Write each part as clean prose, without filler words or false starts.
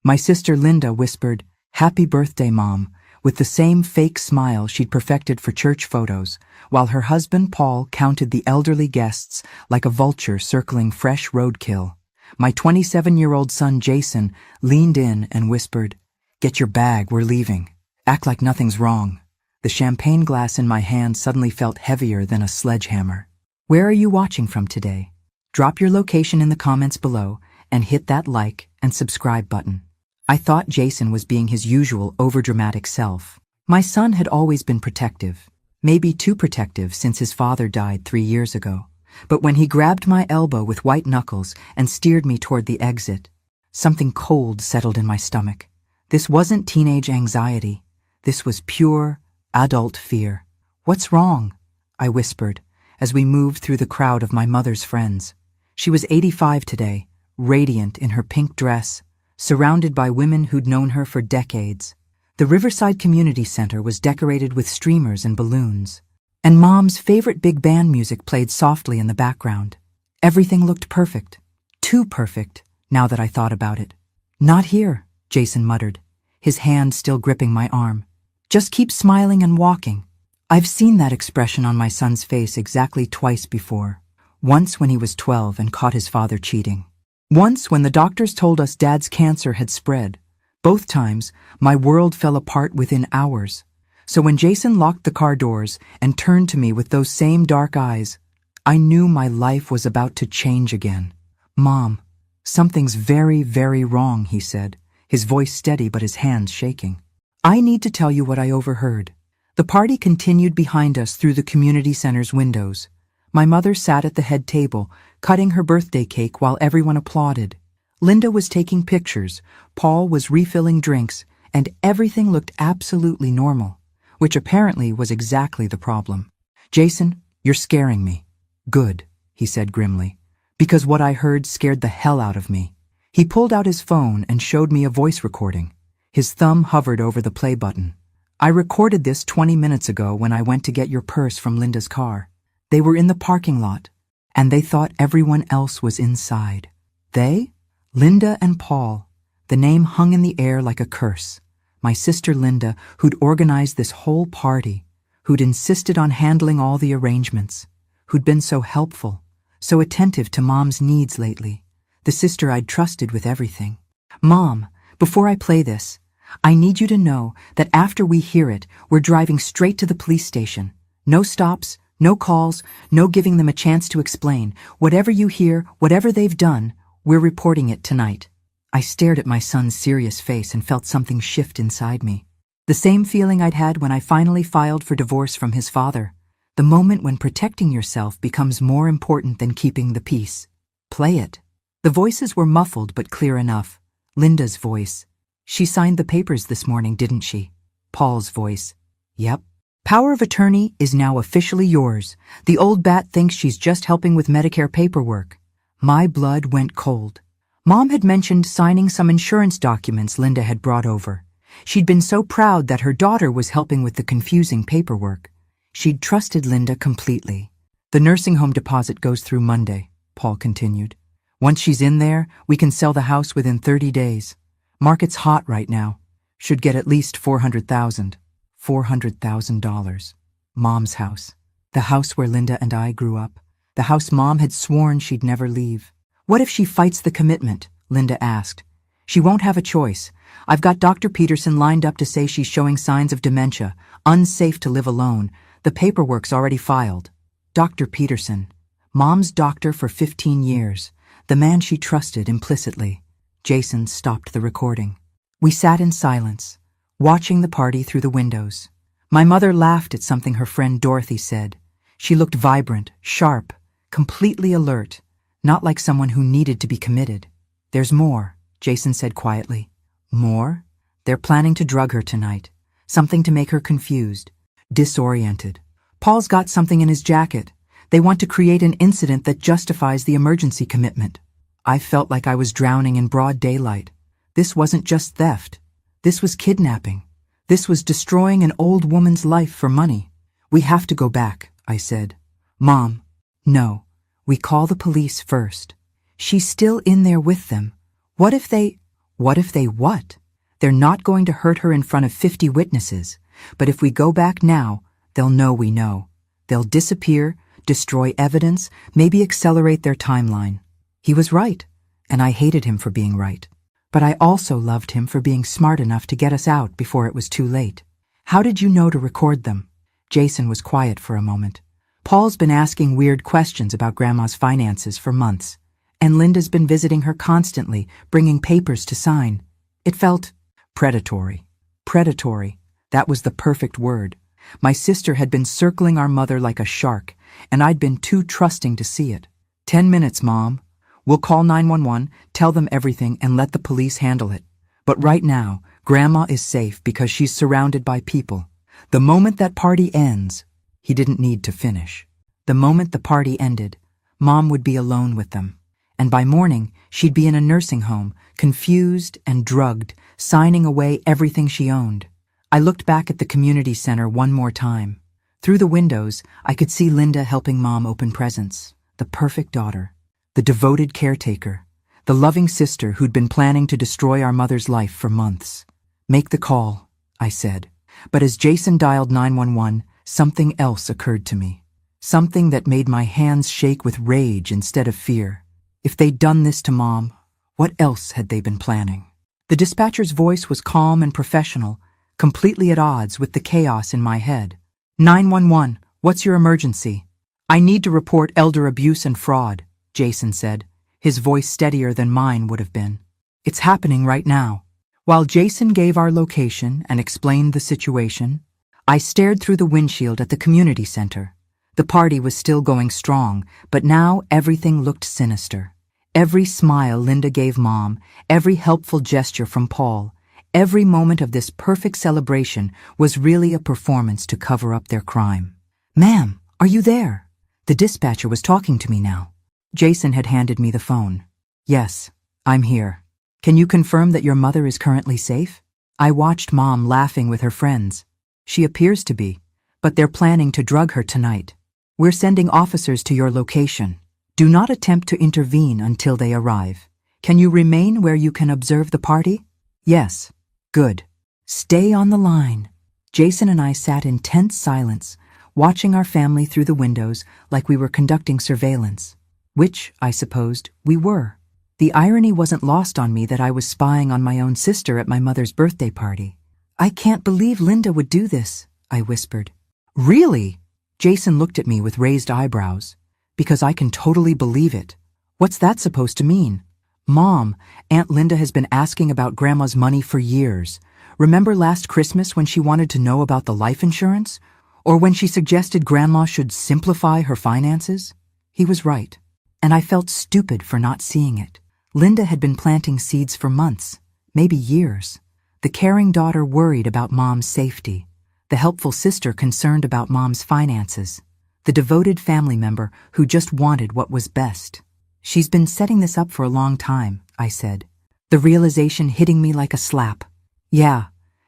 My sister Linda whispered, "Happy birthday, Mom," with the same fake smile she'd perfected for church photos, while her husband Paul counted the elderly guests like a vulture circling fresh roadkill. My 27-year-old son Jason leaned in and whispered, "Get your bag, we're leaving. Act like nothing's wrong." The champagne glass in my hand suddenly felt heavier than a sledgehammer. Where are you watching from today? Drop your location in the comments below and hit that like and subscribe button. I thought Jason was being his usual overdramatic self. My son had always been protective, maybe too protective since his father died 3 years ago. But when he grabbed my elbow with white knuckles and steered me toward the exit, something cold settled in my stomach. This wasn't teenage anxiety. This was pure, adult fear. "What's wrong?" I whispered as we moved through the crowd of my mother's friends. She was 85 today, radiant in her pink dress, surrounded by women who'd known her for decades. The Riverside Community Center was decorated with streamers and balloons, and Mom's favorite big band music played softly in the background. Everything looked perfect. Too perfect, now that I thought about it. "Not here," Jason muttered, his hand still gripping my arm. "Just keep smiling and walking." I've seen that expression on my son's face exactly twice before. Once when he was 12 and caught his father cheating. Once when the doctors told us Dad's cancer had spread. Both times, my world fell apart within hours. So when Jason locked the car doors and turned to me with those same dark eyes, I knew my life was about to change again. "Mom, something's very, very wrong," he said, his voice steady but his hands shaking. "I need to tell you what I overheard." The party continued behind us through the community center's windows. My mother sat at the head table, cutting her birthday cake while everyone applauded. Linda was taking pictures, Paul was refilling drinks, and everything looked absolutely normal, which apparently was exactly the problem. "Jason, you're scaring me." "Good," he said grimly, "because what I heard scared the hell out of me." He pulled out his phone and showed me a voice recording. His thumb hovered over the play button. "I recorded this 20 minutes ago when I went to get your purse from Linda's car. They were in the parking lot, and they thought everyone else was inside." They? Linda and Paul. The name hung in the air like a curse. My sister Linda, who'd organized this whole party, who'd insisted on handling all the arrangements, who'd been so helpful, so attentive to Mom's needs lately, the sister I'd trusted with everything. "Mom, before I play this, I need you to know that after we hear it, we're driving straight to the police station. No stops, no calls, no giving them a chance to explain. Whatever you hear, whatever they've done, we're reporting it tonight." I stared at my son's serious face and felt something shift inside me. The same feeling I'd had when I finally filed for divorce from his father. The moment when protecting yourself becomes more important than keeping the peace. "Play it." The voices were muffled but clear enough. Linda's voice. "She signed the papers this morning, didn't she?" Paul's voice. "Yep." "Power of attorney is now officially yours. The old bat thinks she's just helping with Medicare paperwork." My blood went cold. Mom had mentioned signing some insurance documents Linda had brought over. She'd been so proud that her daughter was helping with the confusing paperwork. She'd trusted Linda completely. "The nursing home deposit goes through Monday," Paul continued. "Once she's in there, we can sell the house within 30 days. Market's hot right now. Should get at least $400,000. $400,000. Mom's house. The house where Linda and I grew up. The house Mom had sworn she'd never leave. "What if she fights the commitment?" Linda asked. "She won't have a choice. I've got Dr. Peterson lined up to say she's showing signs of dementia, unsafe to live alone. The paperwork's already filed." Dr. Peterson. Mom's doctor for 15 years. The man she trusted implicitly. Jason stopped the recording. We sat in silence, watching the party through the windows. My mother laughed at something her friend Dorothy said. She looked vibrant, sharp, completely alert, not like someone who needed to be committed. "There's more," Jason said quietly. "More? They're planning to drug her tonight. Something to make her confused, disoriented. Paul's got something in his jacket. They want to create an incident that justifies the emergency commitment." I felt like I was drowning in broad daylight. This wasn't just theft. This was kidnapping. This was destroying an old woman's life for money. "We have to go back," I said. "Mom, no. We call the police first. She's still in there with them. What if they..." What if they what? They're not going to hurt her in front of 50 witnesses, but if we go back now, they'll know we know. They'll disappear, destroy evidence, maybe accelerate their timeline. He was right, and I hated him for being right. But I also loved him for being smart enough to get us out before it was too late. How did you know to record them? Jason was quiet for a moment. Paul's been asking weird questions about Grandma's finances for months, and Linda's been visiting her constantly, bringing papers to sign. It felt predatory. Predatory. That was the perfect word. My sister had been circling our mother like a shark, and I'd been too trusting to see it. 10 minutes, Mom. We'll call 911, tell them everything, and let the police handle it. But right now, Grandma is safe because she's surrounded by people. The moment that party ends, he didn't need to finish. The moment the party ended, Mom would be alone with them. And by morning, she'd be in a nursing home, confused and drugged, signing away everything she owned. I looked back at the community center one more time. Through the windows, I could see Linda helping Mom open presents. The perfect daughter. The devoted caretaker. The loving sister who'd been planning to destroy our mother's life for months. Make the call, I said. But as Jason dialed 911, something else occurred to me. Something that made my hands shake with rage instead of fear. If they'd done this to Mom, what else had they been planning? The dispatcher's voice was calm and professional, completely at odds with the chaos in my head. 911, what's your emergency? I need to report elder abuse and fraud, Jason said, his voice steadier than mine would have been. It's happening right now. While Jason gave our location and explained the situation, I stared through the windshield at the community center. The party was still going strong, but now everything looked sinister. Every smile Linda gave Mom, every helpful gesture from Paul, every moment of this perfect celebration was really a performance to cover up their crime. Ma'am, are you there? The dispatcher was talking to me now. Jason had handed me the phone. Yes, I'm here. Can you confirm that your mother is currently safe? I watched Mom laughing with her friends. She appears to be, but they're planning to drug her tonight. We're sending officers to your location. Do not attempt to intervene until they arrive. Can you remain where you can observe the party? Yes. Good. Stay on the line. Jason and I sat in tense silence, watching our family through the windows like we were conducting surveillance. Which, I supposed, we were. The irony wasn't lost on me that I was spying on my own sister at my mother's birthday party. I can't believe Linda would do this, I whispered. Really? Jason looked at me with raised eyebrows. Because I can totally believe it. What's that supposed to mean? Mom, Aunt Linda has been asking about Grandma's money for years. Remember last Christmas when she wanted to know about the life insurance? Or when she suggested Grandma should simplify her finances? He was right. And I felt stupid for not seeing it. Linda had been planting seeds for months, maybe years. The caring daughter worried about Mom's safety. The helpful sister concerned about Mom's finances. The devoted family member who just wanted what was best. She's been setting this up for a long time, I said. The realization hitting me like a slap. Yeah,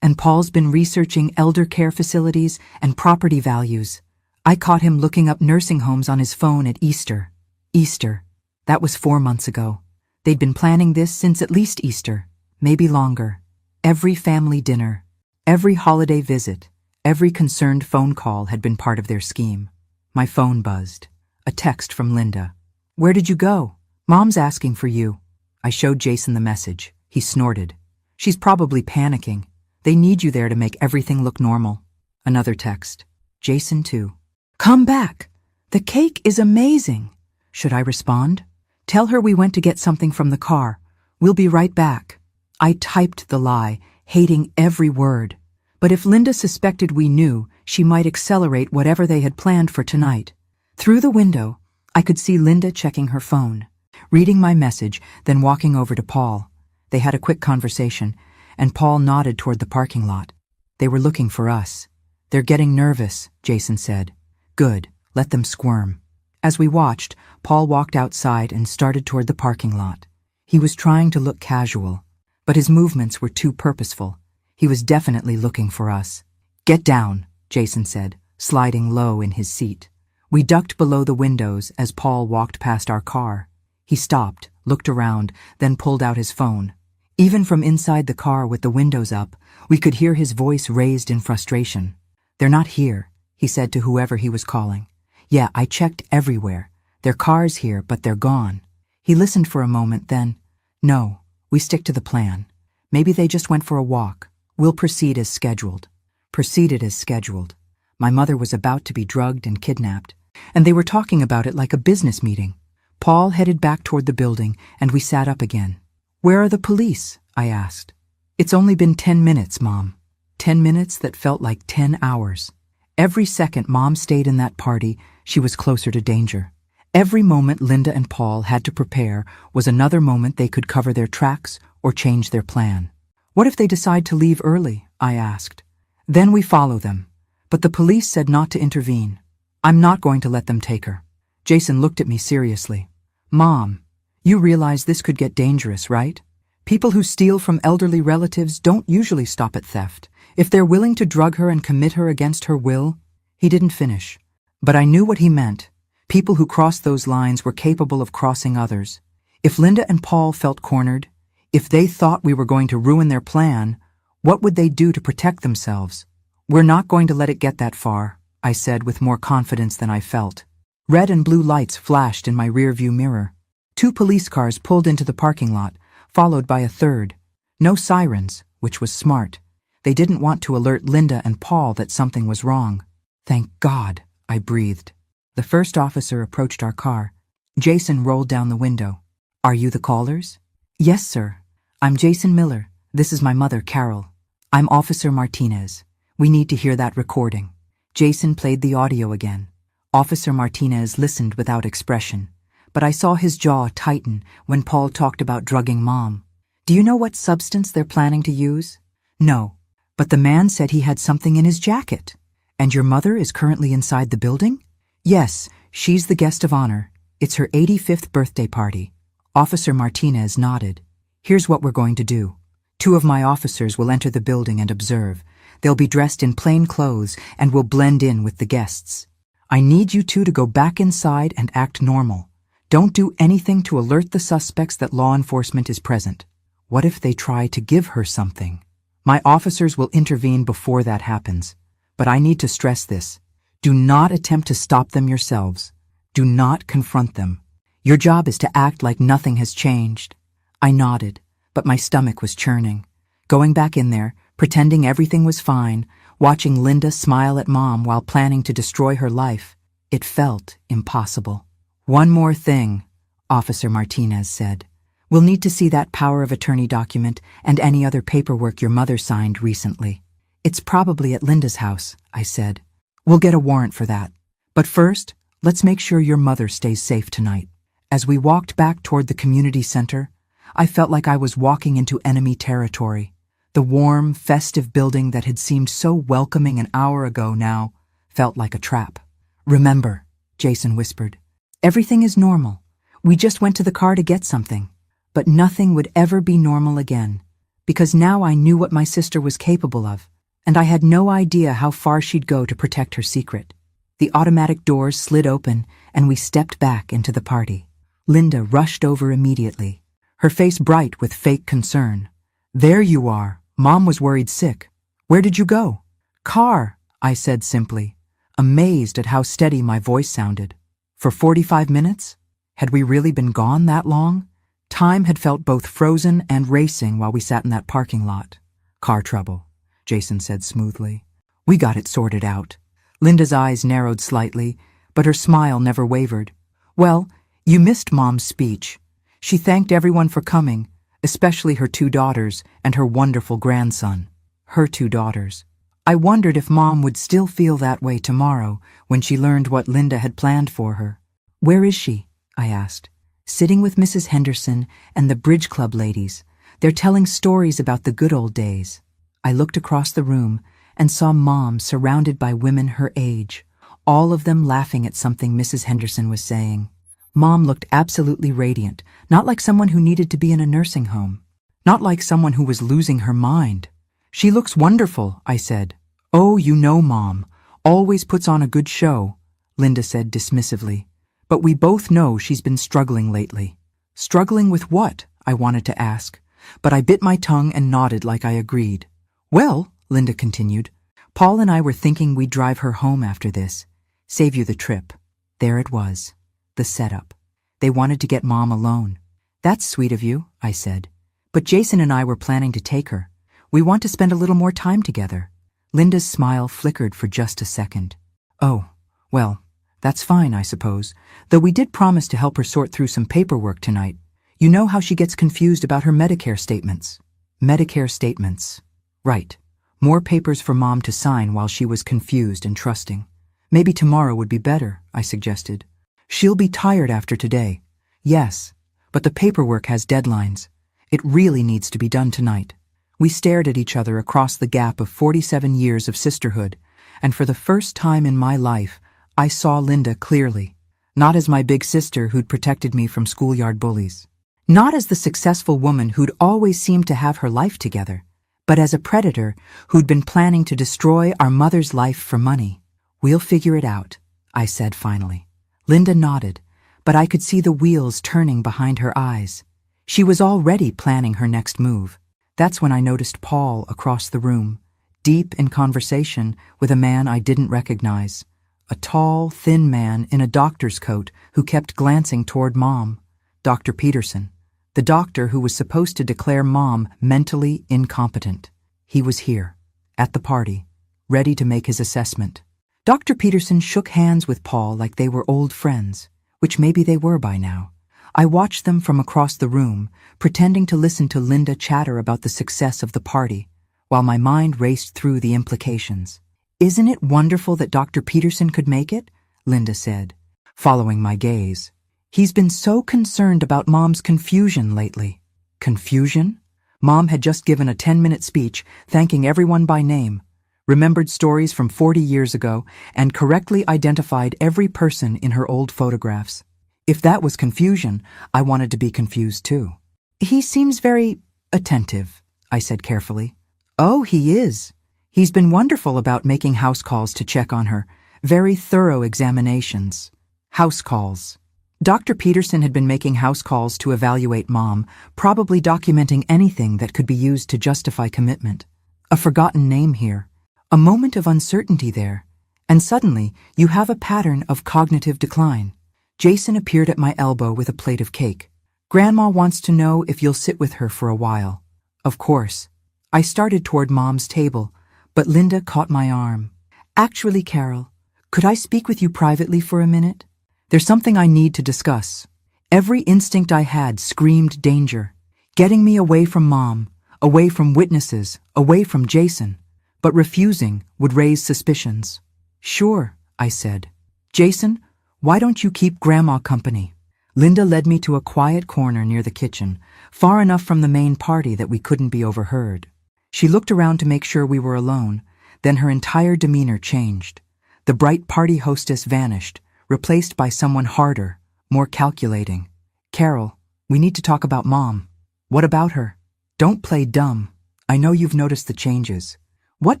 and Paul's been researching elder care facilities and property values. I caught him looking up nursing homes on his phone at Easter. Easter. That was 4 months ago. They'd been planning this since at least Easter, maybe longer. Every family dinner, every holiday visit, every concerned phone call had been part of their scheme. My phone buzzed. A text from Linda. Where did you go? Mom's asking for you. I showed Jason the message. He snorted. She's probably panicking. They need you there to make everything look normal. Another text. Jason too. Come back. The cake is amazing. Should I respond? Tell her we went to get something from the car. We'll be right back. I typed the lie, hating every word. But if Linda suspected we knew, she might accelerate whatever they had planned for tonight. Through the window, I could see Linda checking her phone, reading my message, then walking over to Paul. They had a quick conversation, and Paul nodded toward the parking lot. They were looking for us. They're getting nervous, Jason said. Good, let them squirm. As we watched, Paul walked outside and started toward the parking lot. He was trying to look casual, but his movements were too purposeful. He was definitely looking for us. Get down, Jason said, sliding low in his seat. We ducked below the windows as Paul walked past our car. He stopped, looked around, then pulled out his phone. Even from inside the car with the windows up, we could hear his voice raised in frustration. "They're not here," he said to whoever he was calling. "Yeah, I checked everywhere. Their car's here, but they're gone." He listened for a moment, then, "No, we stick to the plan. Maybe they just went for a walk. We'll proceed as scheduled." Proceeded as scheduled. My mother was about to be drugged and kidnapped, and they were talking about it like a business meeting. Paul headed back toward the building, and we sat up again. "Where are the police?" I asked. "It's only been 10 minutes, Mom." 10 minutes that felt like 10 hours. Every second Mom stayed in that party, she was closer to danger. Every moment Linda and Paul had to prepare was another moment they could cover their tracks or change their plan. "What if they decide to leave early?" I asked. "Then we follow them. But the police said not to intervene. I'm not going to let them take her." Jason looked at me seriously. "Mom, you realize this could get dangerous, right? People who steal from elderly relatives don't usually stop at theft. If they're willing to drug her and commit her against her will..." He didn't finish. But I knew what he meant. People who crossed those lines were capable of crossing others. If Linda and Paul felt cornered, if they thought we were going to ruin their plan, what would they do to protect themselves? "We're not going to let it get that far," I said with more confidence than I felt. Red and blue lights flashed in my rearview mirror. 2 police cars pulled into the parking lot, followed by a third. No sirens, which was smart. They didn't want to alert Linda and Paul that something was wrong. "Thank God," I breathed. The first officer approached our car. Jason rolled down the window. "Are you the callers?" "Yes, sir. I'm Jason Miller. This is my mother, Carol. I'm Officer Martinez. We need to hear that recording." Jason played the audio again. Officer Martinez listened without expression, but I saw his jaw tighten when Paul talked about drugging Mom. "Do you know what substance they're planning to use?" "No, but the man said he had something in his jacket." "And your mother is currently inside the building?" "Yes, she's the guest of honor. It's her 85th birthday party." Officer Martinez nodded. "Here's what we're going to do. 2 of my officers will enter the building and observe. They'll be dressed in plain clothes and will blend in with the guests. I need you 2 to go back inside and act normal. Don't do anything to alert the suspects that law enforcement is present. What if they try to give her something? My officers will intervene before that happens. But I need to stress this. Do not attempt to stop them yourselves. Do not confront them. Your job is to act like nothing has changed." I nodded, but my stomach was churning. Going back in there, pretending everything was fine, watching Linda smile at Mom while planning to destroy her life, it felt impossible. "One more thing," Officer Martinez said. "We'll need to see that power of attorney document and any other paperwork your mother signed recently." "It's probably at Linda's house," I said. "We'll get a warrant for that. But first, let's make sure your mother stays safe tonight." As we walked back toward the community center, I felt like I was walking into enemy territory. The warm, festive building that had seemed so welcoming an hour ago now felt like a trap. "Remember," Jason whispered, "everything is normal. We just went to the car to get something." But nothing would ever be normal again, because now I knew what my sister was capable of, and I had no idea how far she'd go to protect her secret. The automatic doors slid open, and we stepped back into the party. Linda rushed over immediately, her face bright with fake concern. "There you are. Mom was worried sick. Where did you go?" "Car," I said simply, amazed at how steady my voice sounded. "For 45 minutes? Had we really been gone that long?" Time had felt both frozen and racing while we sat in that parking lot. "Car trouble," Jason said smoothly. "We got it sorted out." Linda's eyes narrowed slightly, but her smile never wavered. "Well, you missed Mom's speech. She thanked everyone for coming, especially her 2 daughters and her wonderful grandson." Her 2 daughters. I wondered if Mom would still feel that way tomorrow when she learned what Linda had planned for her. "Where is she?" I asked. "Sitting with Mrs. Henderson and the Bridge Club ladies. They're telling stories about the good old days." I looked across the room and saw Mom surrounded by women her age, all of them laughing at something Mrs. Henderson was saying. Mom looked absolutely radiant, not like someone who needed to be in a nursing home, not like someone who was losing her mind. "She looks wonderful," I said. "Oh, you know Mom always puts on a good show," Linda said dismissively. "But we both know she's been struggling lately." "Struggling with what?" I wanted to ask, but I bit my tongue and nodded like I agreed. Well, Linda continued, Paul and I were thinking we'd drive her home after this. Save you the trip. There it was. The setup. They wanted to get Mom alone. That's sweet of you, I said. But Jason and I were planning to take her. We want to spend a little more time together. Linda's smile flickered for just a second. Oh, well, that's fine, I suppose, though we did promise to help her sort through some paperwork tonight. You know how she gets confused about her Medicare statements. Medicare statements. Right. More papers for Mom to sign while she was confused and trusting. Maybe tomorrow would be better, I suggested. She'll be tired after today. Yes, but the paperwork has deadlines. It really needs to be done tonight. We stared at each other across the gap of 47 years of sisterhood, and for the first time in my life, I saw Linda clearly. Not as my big sister who'd protected me from schoolyard bullies. Not as the successful woman who'd always seemed to have her life together, but as a predator who'd been planning to destroy our mother's life for money. We'll figure it out, I said finally. Linda nodded, but I could see the wheels turning behind her eyes. She was already planning her next move. That's when I noticed Paul across the room, deep in conversation with a man I didn't recognize. A tall, thin man in a doctor's coat who kept glancing toward Mom. Dr. Peterson, the doctor who was supposed to declare Mom mentally incompetent. He was here, at the party, ready to make his assessment. Dr. Peterson shook hands with Paul like they were old friends, which maybe they were by now. I watched them from across the room, pretending to listen to Linda chatter about the success of the party, while my mind raced through the implications. Isn't it wonderful that Dr. Peterson could make it? Linda said, following my gaze. He's been so concerned about Mom's confusion lately. Confusion? Mom had just given a 10-minute speech thanking everyone by name, remembered stories from 40 years ago, and correctly identified every person in her old photographs. If that was confusion, I wanted to be confused too. He seems very attentive, I said carefully. Oh, he is. He's been wonderful about making house calls to check on her. Very thorough examinations. House calls. Dr. Peterson had been making house calls to evaluate Mom, probably documenting anything that could be used to justify commitment. A forgotten name here. A moment of uncertainty there. And suddenly, you have a pattern of cognitive decline. Jason appeared at my elbow with a plate of cake. Grandma wants to know if you'll sit with her for a while. Of course. I started toward Mom's table, but Linda caught my arm. Actually, Carol, could I speak with you privately for a minute? There's something I need to discuss. Every instinct I had screamed danger. Getting me away from Mom, away from witnesses, away from Jason. But refusing would raise suspicions. Sure, I said. Jason, why don't you keep Grandma company? Linda led me to a quiet corner near the kitchen, far enough from the main party that we couldn't be overheard. She looked around to make sure we were alone, then her entire demeanor changed. The bright party hostess vanished, replaced by someone harder, more calculating. Carol, we need to talk about Mom. What about her? Don't play dumb. I know you've noticed the changes. What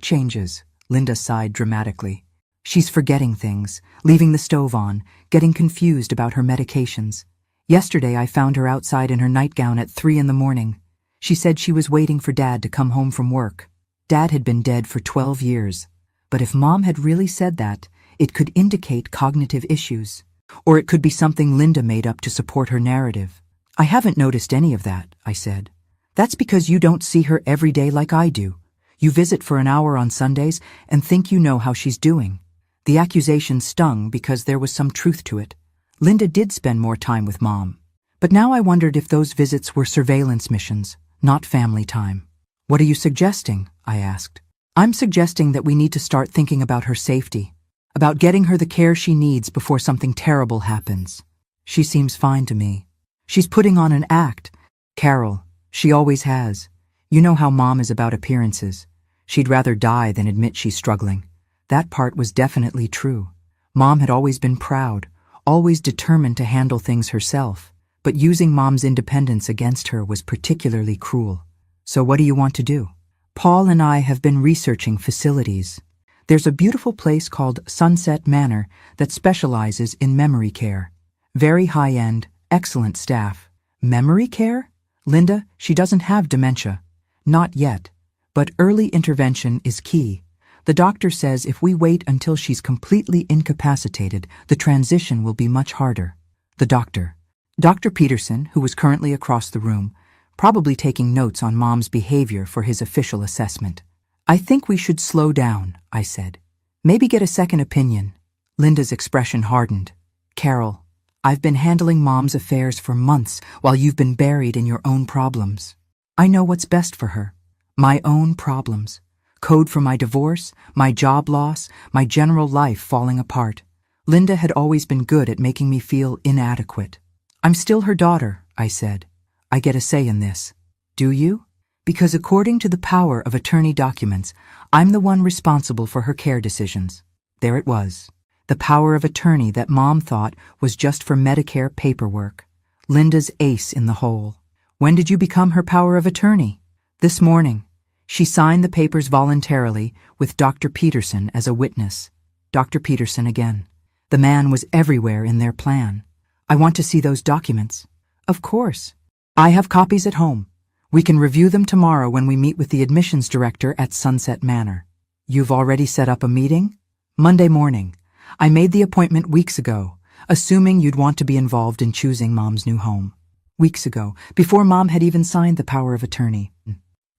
changes? Linda sighed dramatically. She's forgetting things, leaving the stove on, getting confused about her medications. Yesterday I found her outside in her nightgown at 3 a.m. She said she was waiting for Dad to come home from work. Dad had been dead for 12 years. But if Mom had really said that, it could indicate cognitive issues. Or it could be something Linda made up to support her narrative. I haven't noticed any of that, I said. That's because you don't see her every day like I do. You visit for an hour on Sundays and think you know how she's doing. The accusation stung because there was some truth to it. Linda did spend more time with Mom. But now I wondered if those visits were surveillance missions, not family time. What are you suggesting? I asked. I'm suggesting that we need to start thinking about her safety, about getting her the care she needs before something terrible happens. She seems fine to me. She's putting on an act. Carol, she always has. You know how Mom is about appearances. She'd rather die than admit she's struggling. That part was definitely true. Mom had always been proud, always determined to handle things herself, but using Mom's independence against her was particularly cruel. So what do you want to do? Paul and I have been researching facilities. There's a beautiful place called Sunset Manor that specializes in memory care. Very high-end, excellent staff. Memory care? Linda, she doesn't have dementia. Not yet. But early intervention is key. The doctor says if we wait until she's completely incapacitated, the transition will be much harder. The doctor. Dr. Peterson, who was currently across the room, probably taking notes on Mom's behavior for his official assessment. I think we should slow down, I said. Maybe get a second opinion. Linda's expression hardened. Carol, I've been handling Mom's affairs for months while you've been buried in your own problems. I know what's best for her. My own problems. Code for my divorce, my job loss, my general life falling apart. Linda had always been good at making me feel inadequate. I'm still her daughter, I said. I get a say in this. Do you? Because according to the power of attorney documents, I'm the one responsible for her care decisions. There it was. The power of attorney that Mom thought was just for Medicare paperwork. Linda's ace in the hole. When did you become her power of attorney? This morning. She signed the papers voluntarily with Dr. Peterson as a witness. Dr. Peterson again. The man was everywhere in their plan. I want to see those documents. Of course. I have copies at home. We can review them tomorrow when we meet with the admissions director at Sunset Manor. You've already set up a meeting? Monday morning. I made the appointment weeks ago, assuming you'd want to be involved in choosing Mom's new home. Weeks ago, before Mom had even signed the power of attorney.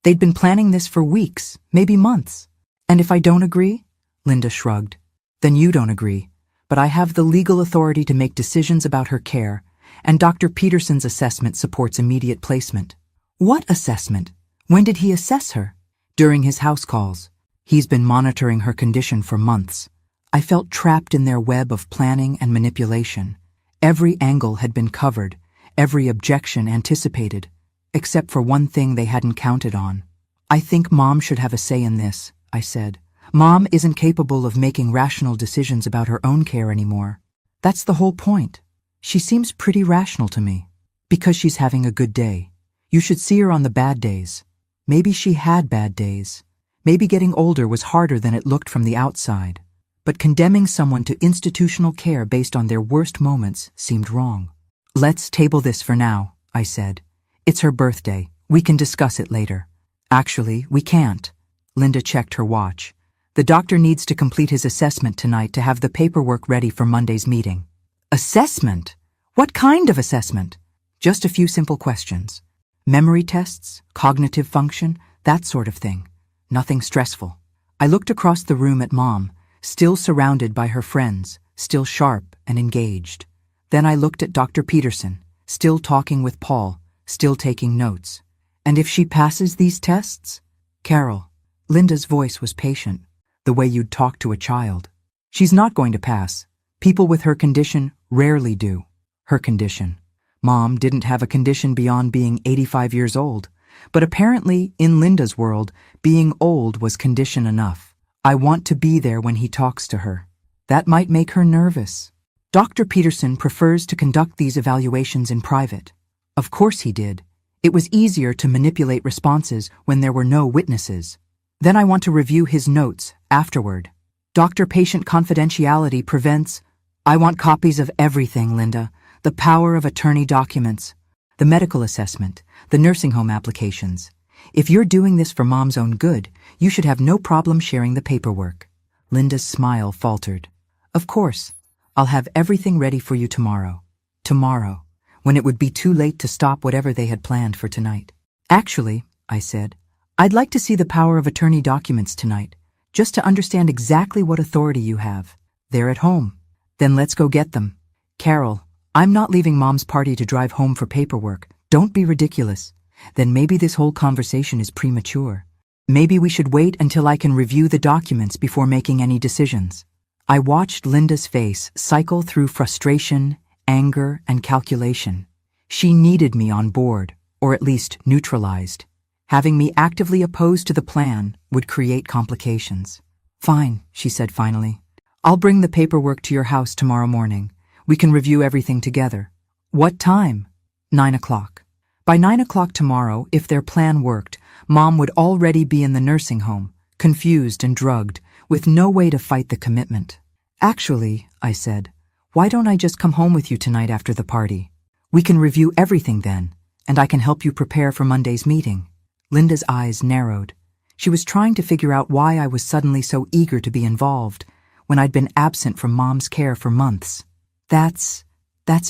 They'd been planning this for weeks, maybe months. And if I don't agree? Linda shrugged. Then you don't agree. But I have the legal authority to make decisions about her care, and Dr. Peterson's assessment supports immediate placement. What assessment? When did he assess her? During his house calls. He's been monitoring her condition for months. I felt trapped in their web of planning and manipulation. Every angle had been covered, every objection anticipated, except for one thing they hadn't counted on. I think Mom should have a say in this, I said. Mom isn't capable of making rational decisions about her own care anymore. That's the whole point. She seems pretty rational to me. Because she's having a good day. You should see her on the bad days. Maybe she had bad days. Maybe getting older was harder than it looked from the outside. But condemning someone to institutional care based on their worst moments seemed wrong. Let's table this for now, I said. It's her birthday. We can discuss it later. Actually, we can't. Linda checked her watch. The doctor needs to complete his assessment tonight to have the paperwork ready for Monday's meeting. Assessment? What kind of assessment? Just a few simple questions. Memory tests, cognitive function, that sort of thing. Nothing stressful. I looked across the room at Mom, still surrounded by her friends, still sharp and engaged. Then I looked at Dr. Peterson, still talking with Paul, still taking notes. And if she passes these tests? Carol. Linda's voice was patient, the way you'd talk to a child. She's not going to pass. People with her condition rarely do. Her condition. Mom didn't have a condition beyond being 85 years old, but apparently, in Linda's world, being old was condition enough. I want to be there when he talks to her. That might make her nervous. Dr. Peterson prefers to conduct these evaluations in private. Of course he did. It was easier to manipulate responses when there were no witnesses. Then I want to review his notes afterward. Doctor-patient confidentiality prevents... I want copies of everything, Linda. The power of attorney documents, the medical assessment, the nursing home applications. If you're doing this for Mom's own good, you should have no problem sharing the paperwork. Linda's smile faltered. Of course. I'll have everything ready for you tomorrow. Tomorrow, when it would be too late to stop whatever they had planned for tonight. Actually, I said, I'd like to see the power of attorney documents tonight, just to understand exactly what authority you have. They're at home. Then let's go get them. Carol, I'm not leaving Mom's party to drive home for paperwork. Don't be ridiculous. Then maybe this whole conversation is premature. Maybe we should wait until I can review the documents before making any decisions. I watched Linda's face cycle through frustration, anger, and calculation. She needed me on board, or at least neutralized. Having me actively opposed to the plan would create complications. Fine, she said finally. I'll bring the paperwork to your house tomorrow morning. We can review everything together. What time? 9 o'clock. By 9 o'clock tomorrow, if their plan worked, Mom would already be in the nursing home, confused and drugged, with no way to fight the commitment. Actually, I said, why don't I just come home with you tonight after the party? We can review everything then. and I can help you prepare for Monday's meeting." Linda's eyes narrowed. She was trying to figure out why I was suddenly so eager to be involved when I'd been absent from Mom's care for months. That's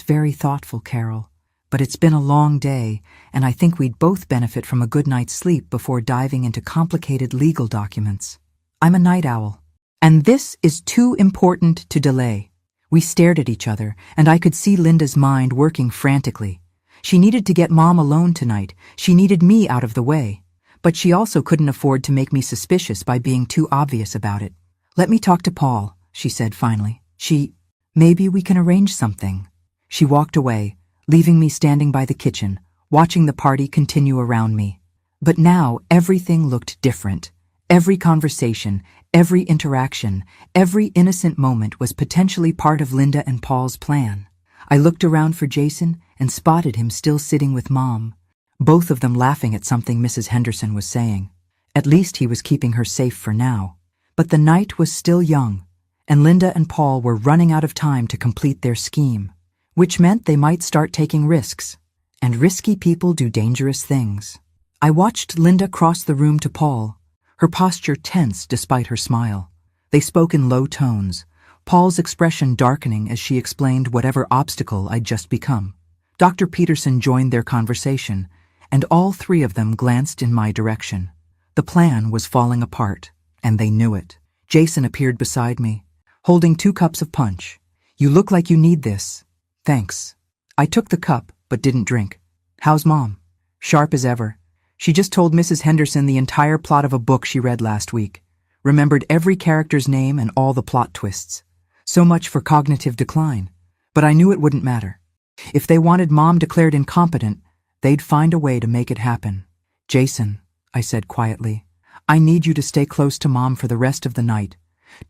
very thoughtful, Carol. But it's been a long day, and I think we'd both benefit from a good night's sleep before diving into complicated legal documents. I'm a night owl, and this is too important to delay." We stared at each other, and I could see Linda's mind working frantically. She needed to get Mom alone tonight. She needed me out of the way. But she also couldn't afford to make me suspicious by being too obvious about it. "Let me talk to Paul," she said finally. Maybe we can arrange something." She walked away, leaving me standing by the kitchen, watching the party continue around me. But now everything looked different. Every conversation, every interaction, every innocent moment was potentially part of Linda and Paul's plan. I looked around for Jason and spotted him still sitting with Mom, both of them laughing at something Mrs. Henderson was saying. At least he was keeping her safe for now. But the night was still young, and Linda and Paul were running out of time to complete their scheme, which meant they might start taking risks. And risky people do dangerous things. I watched Linda cross the room to Paul, her posture tense despite her smile. They spoke in low tones, Paul's expression darkening as she explained whatever obstacle I'd just become. Dr. Peterson joined their conversation, and all three of them glanced in my direction. The plan was falling apart, and they knew it. Jason appeared beside me, holding 2 cups of punch. "You look like you need this." "Thanks." I took the cup, but didn't drink. "How's Mom?" "Sharp as ever. She just told Mrs. Henderson the entire plot of a book she read last week. Remembered every character's name and all the plot twists. So much for cognitive decline. But I knew it wouldn't matter. If they wanted Mom declared incompetent, they'd find a way to make it happen. "Jason," I said quietly, "I need you to stay close to Mom for the rest of the night.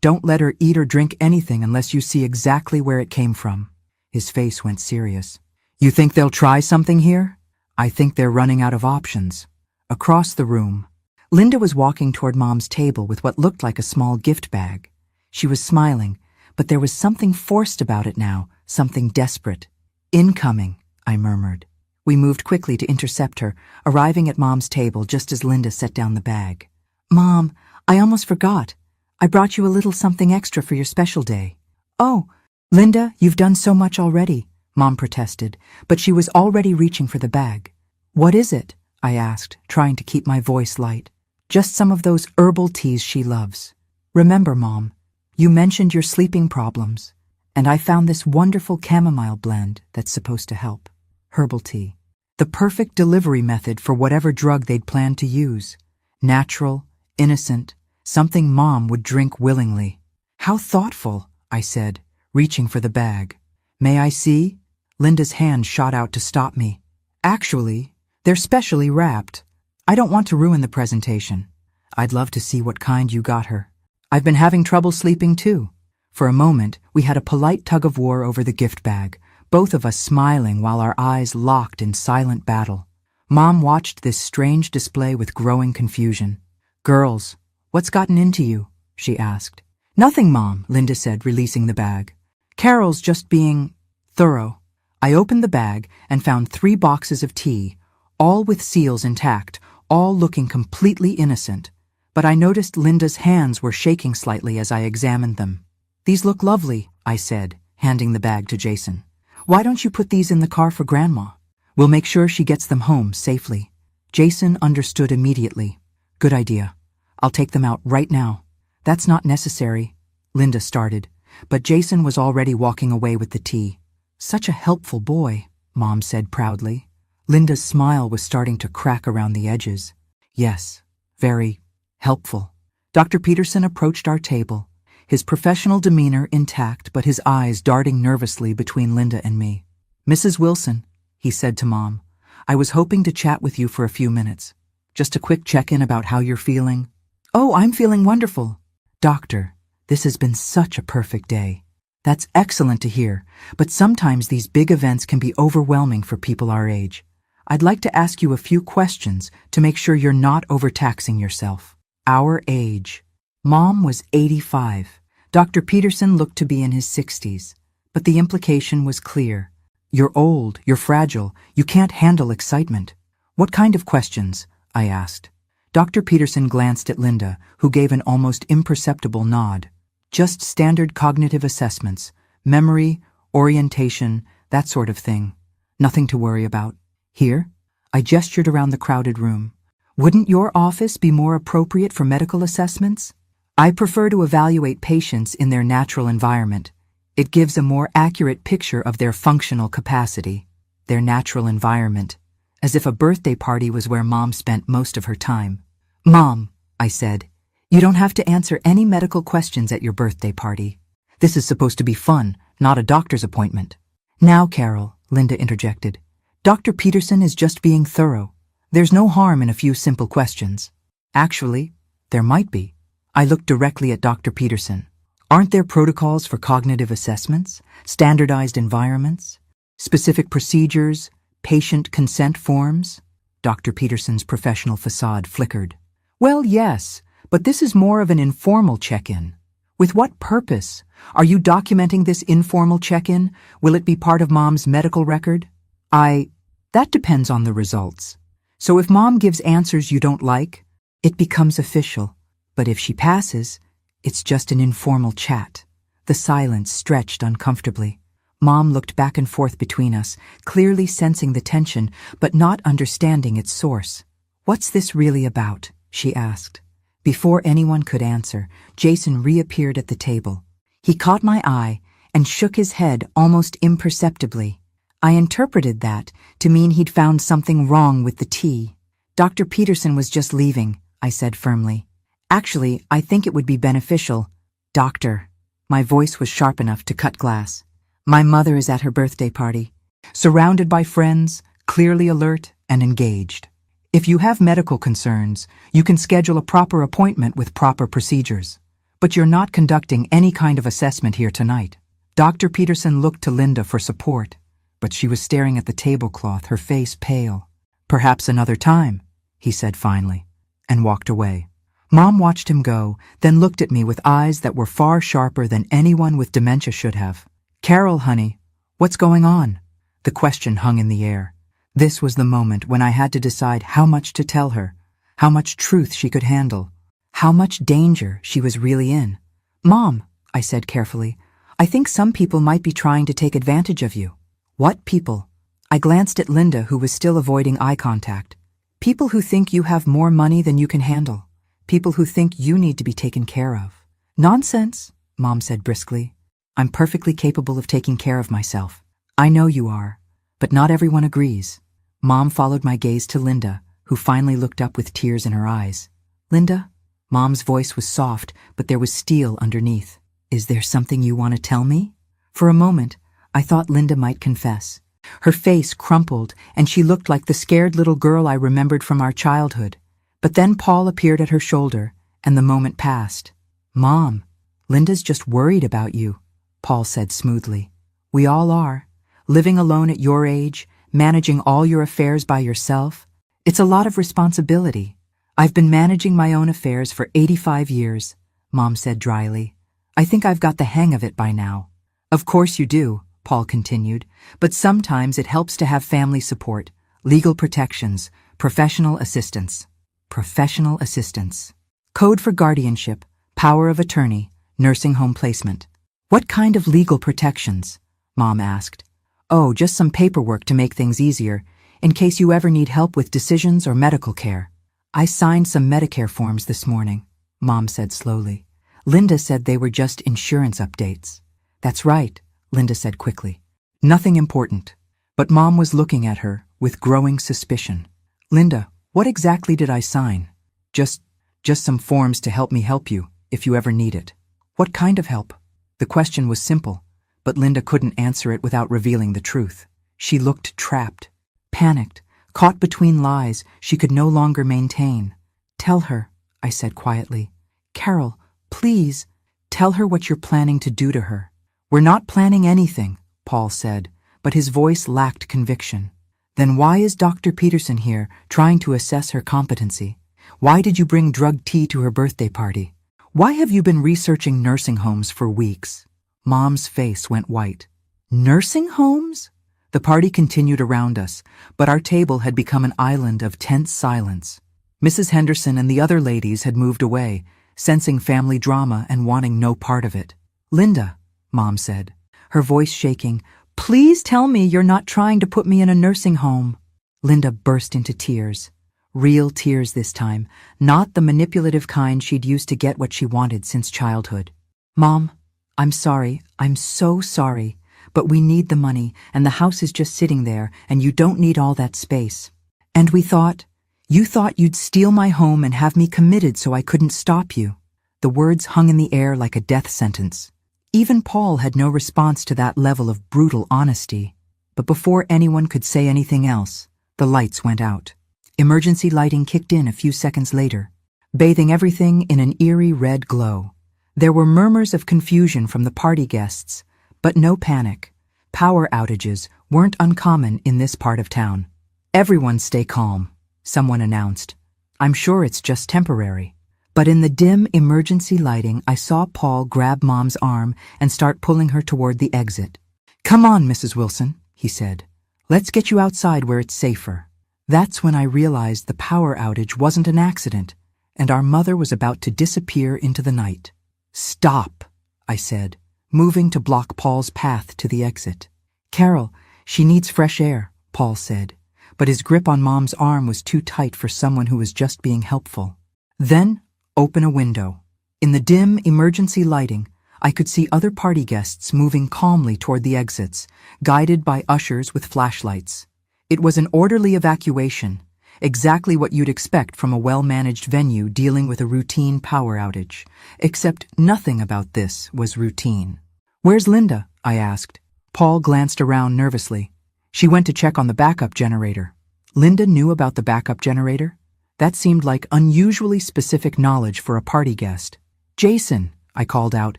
Don't let her eat or drink anything unless you see exactly where it came from." His face went serious. "You think they'll try something here?" "I think they're running out of options." Across the room, Linda was walking toward Mom's table with what looked like a small gift bag. She was smiling, but there was something forced about it now, something desperate. "Incoming," I murmured. We moved quickly to intercept her, arriving at Mom's table just as Linda set down the bag. "Mom, I almost forgot. I brought you a little something extra for your special day." "Oh, Linda, you've done so much already," Mom protested, but she was already reaching for the bag. "What is it?" I asked, trying to keep my voice light. "Just some of those herbal teas she loves. Remember, Mom, you mentioned your sleeping problems, and I found this wonderful chamomile blend that's supposed to help. Herbal tea. The perfect delivery method for whatever drug they'd planned to use. Natural, innocent, something Mom would drink willingly." "How thoughtful," I said, reaching for the bag. "May I see?" Linda's hand shot out to stop me. "Actually, they're specially wrapped. I don't want to ruin the presentation. I'd love to see what kind you got her. I've been having trouble sleeping too." For a moment, we had a polite tug-of-war over the gift bag, both of us smiling while our eyes locked in silent battle. Mom watched this strange display with growing confusion. "Girls, what's gotten into you?" she asked. "Nothing, Mom," Linda said, releasing the bag. "Carol's just being thorough." I opened the bag and found 3 boxes of tea, all with seals intact, all looking completely innocent. But I noticed Linda's hands were shaking slightly as I examined them. "These look lovely," I said, handing the bag to Jason. "Why don't you put these in the car for Grandma? We'll make sure she gets them home safely." Jason understood immediately. "Good idea. I'll take them out right now." "That's not necessary," Linda started, but Jason was already walking away with the tea. "Such a helpful boy," Mom said proudly. Linda's smile was starting to crack around the edges. "Yes, very helpful." Dr. Peterson approached our table, his professional demeanor intact but his eyes darting nervously between Linda and me. "Mrs. Wilson," he said to Mom, "I was hoping to chat with you for a few minutes. Just a quick check-in about how you're feeling." "Oh, I'm feeling wonderful." "Doctor, this has been such a perfect day." "That's excellent to hear, but sometimes these big events can be overwhelming for people our age. I'd like to ask you a few questions to make sure you're not overtaxing yourself." Our age. Mom was 85. Dr. Peterson looked to be in his 60s, but the implication was clear. You're old, you're fragile, you can't handle excitement. What kind of questions? I asked. Dr. Peterson glanced at Linda, who gave an almost imperceptible nod. Just standard cognitive assessments, memory, orientation, that sort of thing. Nothing to worry about. Here? I gestured around the crowded room. Wouldn't your office be more appropriate for medical assessments? I prefer to evaluate patients in their natural environment. It gives a more accurate picture of their functional capacity, their natural environment, as if a birthday party was where Mom spent most of her time. Mom, I said, you don't have to answer any medical questions at your birthday party. This is supposed to be fun, not a doctor's appointment. Now, Carol, Linda interjected, Dr. Peterson is just being thorough. There's no harm in a few simple questions. Actually, there might be. I looked directly at Dr. Peterson. Aren't there protocols for cognitive assessments, standardized environments, specific procedures, patient consent forms? Dr. Peterson's professional facade flickered. Well, yes, but this is more of an informal check-in. With what purpose? Are you documenting this informal check-in? Will it be part of Mom's medical record? That depends on the results. So if Mom gives answers you don't like, it becomes official. But if she passes, it's just an informal chat. The silence stretched uncomfortably. Mom looked back and forth between us, clearly sensing the tension, but not understanding its source. What's this really about? She asked. Before anyone could answer, Jason reappeared at the table. He caught my eye and shook his head almost imperceptibly. I interpreted that to mean he'd found something wrong with the tea. Dr. Peterson was just leaving, I said firmly. Actually, I think it would be beneficial. Doctor. My voice was sharp enough to cut glass. My mother is at her birthday party, surrounded by friends, clearly alert and engaged. If you have medical concerns, you can schedule a proper appointment with proper procedures. But you're not conducting any kind of assessment here tonight. Dr. Peterson looked to Linda for support, but she was staring at the tablecloth, her face pale. Perhaps another time, he said finally, and walked away. Mom watched him go, then looked at me with eyes that were far sharper than anyone with dementia should have. Carol, honey, what's going on? The question hung in the air. This was the moment when I had to decide how much to tell her, how much truth she could handle, how much danger she was really in. Mom, I said carefully, I think some people might be trying to take advantage of you. What people? I glanced at Linda, who was still avoiding eye contact. People who think you have more money than you can handle. People who think you need to be taken care of. Nonsense, Mom said briskly. I'm perfectly capable of taking care of myself. I know you are, but not everyone agrees. Mom followed my gaze to Linda, who finally looked up with tears in her eyes. Linda? Mom's voice was soft, but there was steel underneath. Is there something you want to tell me? For a moment, I thought Linda might confess. Her face crumpled, and she looked like the scared little girl I remembered from our childhood. But then Paul appeared at her shoulder, and the moment passed. Mom, Linda's just worried about you, Paul said smoothly. We all are. Living alone at your age, managing all your affairs by yourself. It's a lot of responsibility. I've been managing my own affairs for 85 years, Mom said dryly. I think I've got the hang of it by now. Of course you do, Paul continued, but sometimes it helps to have family support, legal protections, professional assistance. Professional assistance. Code for guardianship, power of attorney, nursing home placement. What kind of legal protections? Mom asked. Oh, just some paperwork to make things easier, in case you ever need help with decisions or medical care. I signed some Medicare forms this morning, Mom said slowly. Linda said they were just insurance updates. That's right, Linda said quickly. Nothing important. But Mom was looking at her with growing suspicion. Linda, what exactly did I sign? Just some forms to help me help you, if you ever need it. What kind of help? The question was simple, but Linda couldn't answer it without revealing the truth. She looked trapped, panicked, caught between lies she could no longer maintain. Tell her, I said quietly. Carol, please, tell her what you're planning to do to her. We're not planning anything, Paul said, but his voice lacked conviction. Then why is Dr. Peterson here trying to assess her competency? Why did you bring drugged tea to her birthday party? Why have you been researching nursing homes for weeks? Mom's face went white. Nursing homes? The party continued around us, but our table had become an island of tense silence. Mrs. Henderson and the other ladies had moved away, sensing family drama and wanting no part of it. "Linda," Mom said, her voice shaking, "please tell me you're not trying to put me in a nursing home." Linda burst into tears. Real tears this time, not the manipulative kind she'd used to get what she wanted since childhood. "Mom, I'm sorry, I'm so sorry, but we need the money, and the house is just sitting there, and you don't need all that space. And you thought you'd steal my home and have me committed so I couldn't stop you." The words hung in the air like a death sentence. Even Paul had no response to that level of brutal honesty. But before anyone could say anything else, the lights went out. Emergency lighting kicked in a few seconds later, bathing everything in an eerie red glow. There were murmurs of confusion from the party guests, but no panic. Power outages weren't uncommon in this part of town. "Everyone stay calm," someone announced. "I'm sure it's just temporary." But in the dim emergency lighting, I saw Paul grab Mom's arm and start pulling her toward the exit. "Come on, Mrs. Wilson," he said. "Let's get you outside where it's safer." That's when I realized the power outage wasn't an accident, and our mother was about to disappear into the night. "Stop," I said, moving to block Paul's path to the exit. "Carol, she needs fresh air," Paul said, but his grip on Mom's arm was too tight for someone who was just being helpful. "Then, open a window." In the dim emergency lighting, I could see other party guests moving calmly toward the exits, guided by ushers with flashlights. It was an orderly evacuation, exactly what you'd expect from a well-managed venue dealing with a routine power outage, except nothing about this was routine. "Where's Linda?" I asked. Paul glanced around nervously. "She went to check on the backup generator." Linda knew about the backup generator? That seemed like unusually specific knowledge for a party guest. "Jason," I called out,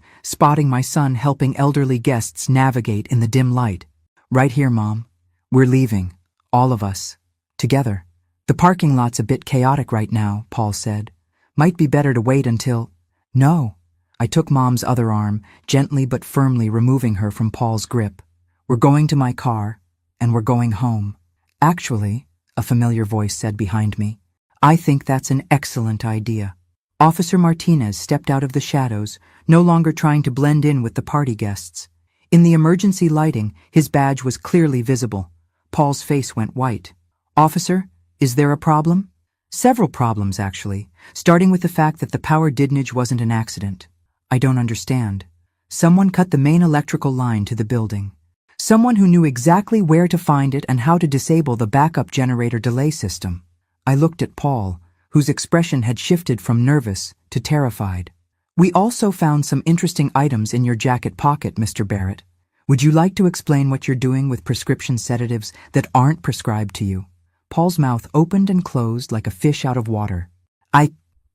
spotting my son helping elderly guests navigate in the dim light. "Right here, Mom. We're leaving. All of us. Together." "The parking lot's a bit chaotic right now," Paul said. "Might be better to wait until—" "No." I took Mom's other arm, gently but firmly removing her from Paul's grip. "We're going to my car, and we're going home." "Actually," a familiar voice said behind me, "I think that's an excellent idea." Officer Martinez stepped out of the shadows, no longer trying to blend in with the party guests. In the emergency lighting, his badge was clearly visible. Paul's face went white. "Officer, is there a problem?" "Several problems, actually, starting with the fact that the power didnage wasn't an accident." "I don't understand." "Someone cut the main electrical line to the building. Someone who knew exactly where to find it and how to disable the backup generator delay system." I looked at Paul, whose expression had shifted from nervous to terrified. "We also found some interesting items in your jacket pocket, Mr. Barrett. Would you like to explain what you're doing with prescription sedatives that aren't prescribed to you?" Paul's mouth opened and closed like a fish out of water.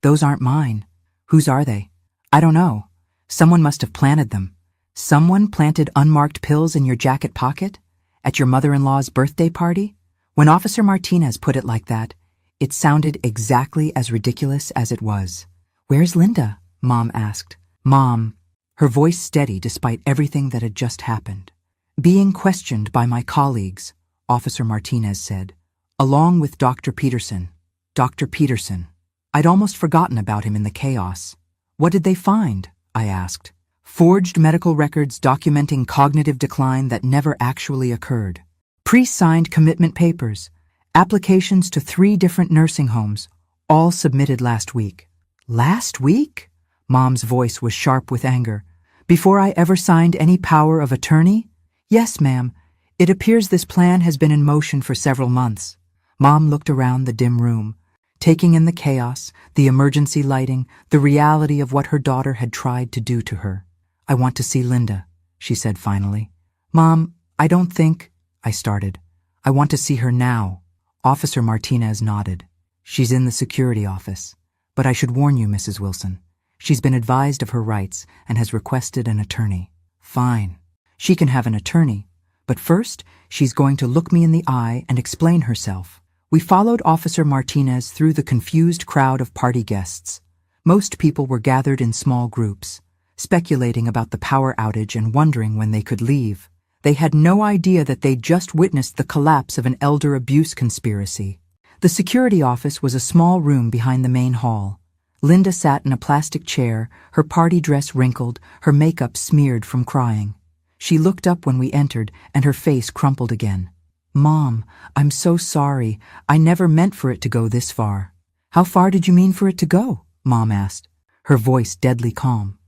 Those aren't mine." "Whose are they?" "I don't know. Someone must have planted them." "Someone planted unmarked pills in your jacket pocket? At your mother-in-law's birthday party?" When Officer Martinez put it like that, it sounded exactly as ridiculous as it was. "Where's Linda?" Mom asked. "Mom," her voice steady despite everything that had just happened. "Being questioned by my colleagues," Officer Martinez said, "along with Dr. Peterson." Dr. Peterson. I'd almost forgotten about him in the chaos. "What did they find?" I asked. "Forged medical records documenting cognitive decline that never actually occurred. Pre-signed commitment papers. Applications to 3 different nursing homes, all submitted last week." "Last week?" Mom's voice was sharp with anger. "Before I ever signed any power of attorney?" "Yes, ma'am. It appears this plan has been in motion for several months." Mom looked around the dim room, taking in the chaos, the emergency lighting, the reality of what her daughter had tried to do to her. "I want to see Linda," she said finally. "Mom, I don't think—" I started. "I want to see her now." Officer Martinez nodded. "She's in the security office. But I should warn you, Mrs. Wilson. She's been advised of her rights and has requested an attorney." "Fine. She can have an attorney. But first, she's going to look me in the eye and explain herself." We followed Officer Martinez through the confused crowd of party guests. Most people were gathered in small groups, speculating about the power outage and wondering when they could leave. They had no idea that they'd just witnessed the collapse of an elder abuse conspiracy. The security office was a small room behind the main hall. Linda sat in a plastic chair, her party dress wrinkled, her makeup smeared from crying. She looked up when we entered, and her face crumpled again. "Mom, I'm so sorry. I never meant for it to go this far." "How far did you mean for it to go?" Mom asked, her voice deadly calm.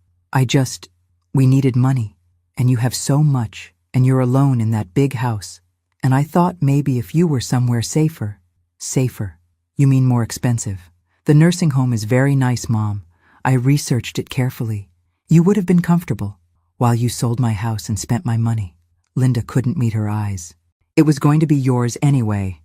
We needed money, and you have so much, and you're alone in that big house. And I thought maybe if you were somewhere safer." "Safer? You mean more expensive?" "The nursing home is very nice, Mom. I researched it carefully. You would have been comfortable, while you sold my house and spent my money." Linda couldn't meet her eyes. "It was going to be yours anyway.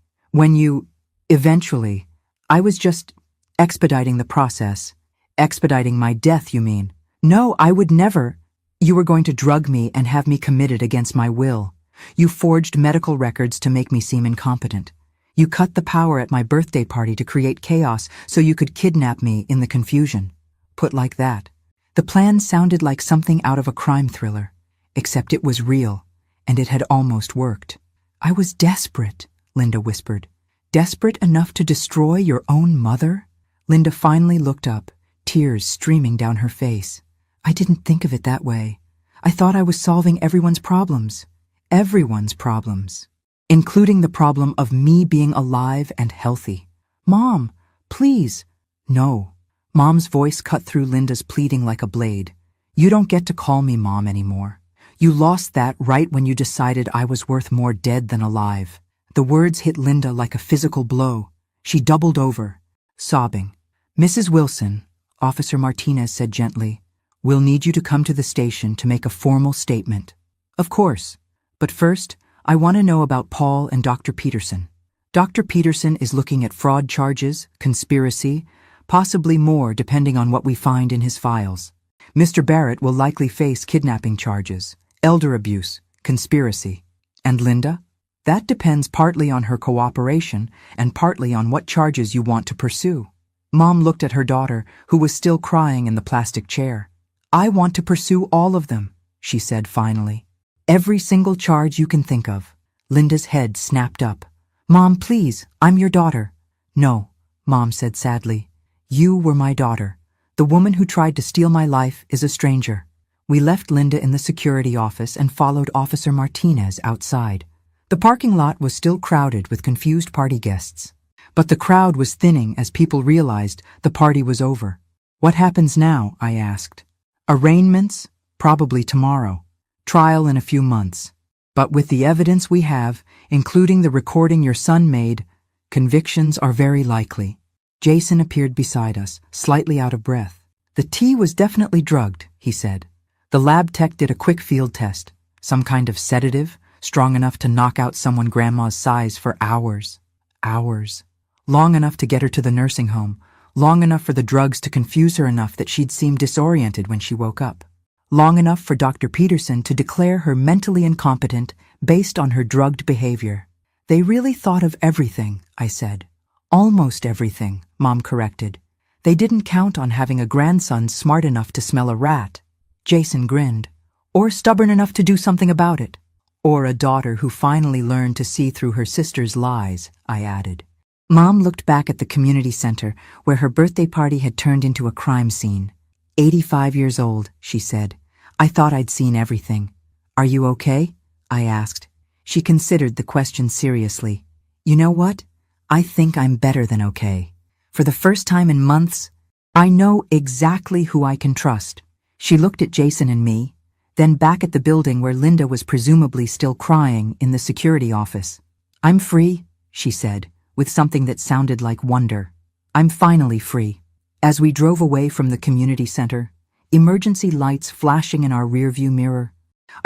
Eventually, I was just expediting the process." "Expediting my death, you mean?" "No, I would never." "You were going to drug me and have me committed against my will. You forged medical records to make me seem incompetent. You cut the power at my birthday party to create chaos so you could kidnap me in the confusion." Put like that, the plan sounded like something out of a crime thriller, except it was real, and it had almost worked. "I was desperate," Linda whispered. "Desperate enough to destroy your own mother?" Linda finally looked up, tears streaming down her face. "I didn't think of it that way. I thought I was solving everyone's problems. Everyone's problems. Including the problem of me being alive and healthy." "Mom, please." "No." Mom's voice cut through Linda's pleading like a blade. "You don't get to call me Mom anymore. You lost that right when you decided I was worth more dead than alive." The words hit Linda like a physical blow. She doubled over, sobbing. "Mrs. Wilson," Officer Martinez said gently, "we'll need you to come to the station to make a formal statement." "Of course. But first, I want to know about Paul and Dr. Peterson." "Dr. Peterson is looking at fraud charges, conspiracy, possibly more depending on what we find in his files. Mr. Barrett will likely face kidnapping charges, elder abuse, conspiracy." "And Linda?" "That depends partly on her cooperation and partly on what charges you want to pursue." Mom looked at her daughter, who was still crying in the plastic chair. "I want to pursue all of them," she said finally. "Every single charge you can think of." Linda's head snapped up. "Mom, please, I'm your daughter." "No," Mom said sadly. "You were my daughter. The woman who tried to steal my life is a stranger." We left Linda in the security office and followed Officer Martinez outside. The parking lot was still crowded with confused party guests. But the crowd was thinning as people realized the party was over. "What happens now?" I asked. "Arraignments? Probably tomorrow. Trial in a few months. But with the evidence we have, including the recording your son made, convictions are very likely." Jason appeared beside us, slightly out of breath. "The tea was definitely drugged," he said. "The lab tech did a quick field test. Some kind of sedative, strong enough to knock out someone grandma's size for hours. Hours. Long enough to get her to the nursing home. Long enough for the drugs to confuse her enough that she'd seem disoriented when she woke up. Long enough for Dr. Peterson to declare her mentally incompetent based on her drugged behavior." "They really thought of everything," I said. "Almost everything," Mom corrected. "They didn't count on having a grandson smart enough to smell a rat." Jason grinned. "Or stubborn enough to do something about it." "Or a daughter who finally learned to see through her sister's lies," I added. Mom looked back at the community center where her birthday party had turned into a crime scene. 85 years old, she said. "I thought I'd seen everything." "Are you okay?" I asked. She considered the question seriously. "You know what? I think I'm better than okay. For the first time in months, I know exactly who I can trust." She looked at Jason and me, then back at the building where Linda was presumably still crying in the security office. "I'm free," she said, with something that sounded like wonder. "I'm finally free." As we drove away from the community center, emergency lights flashing in our rearview mirror,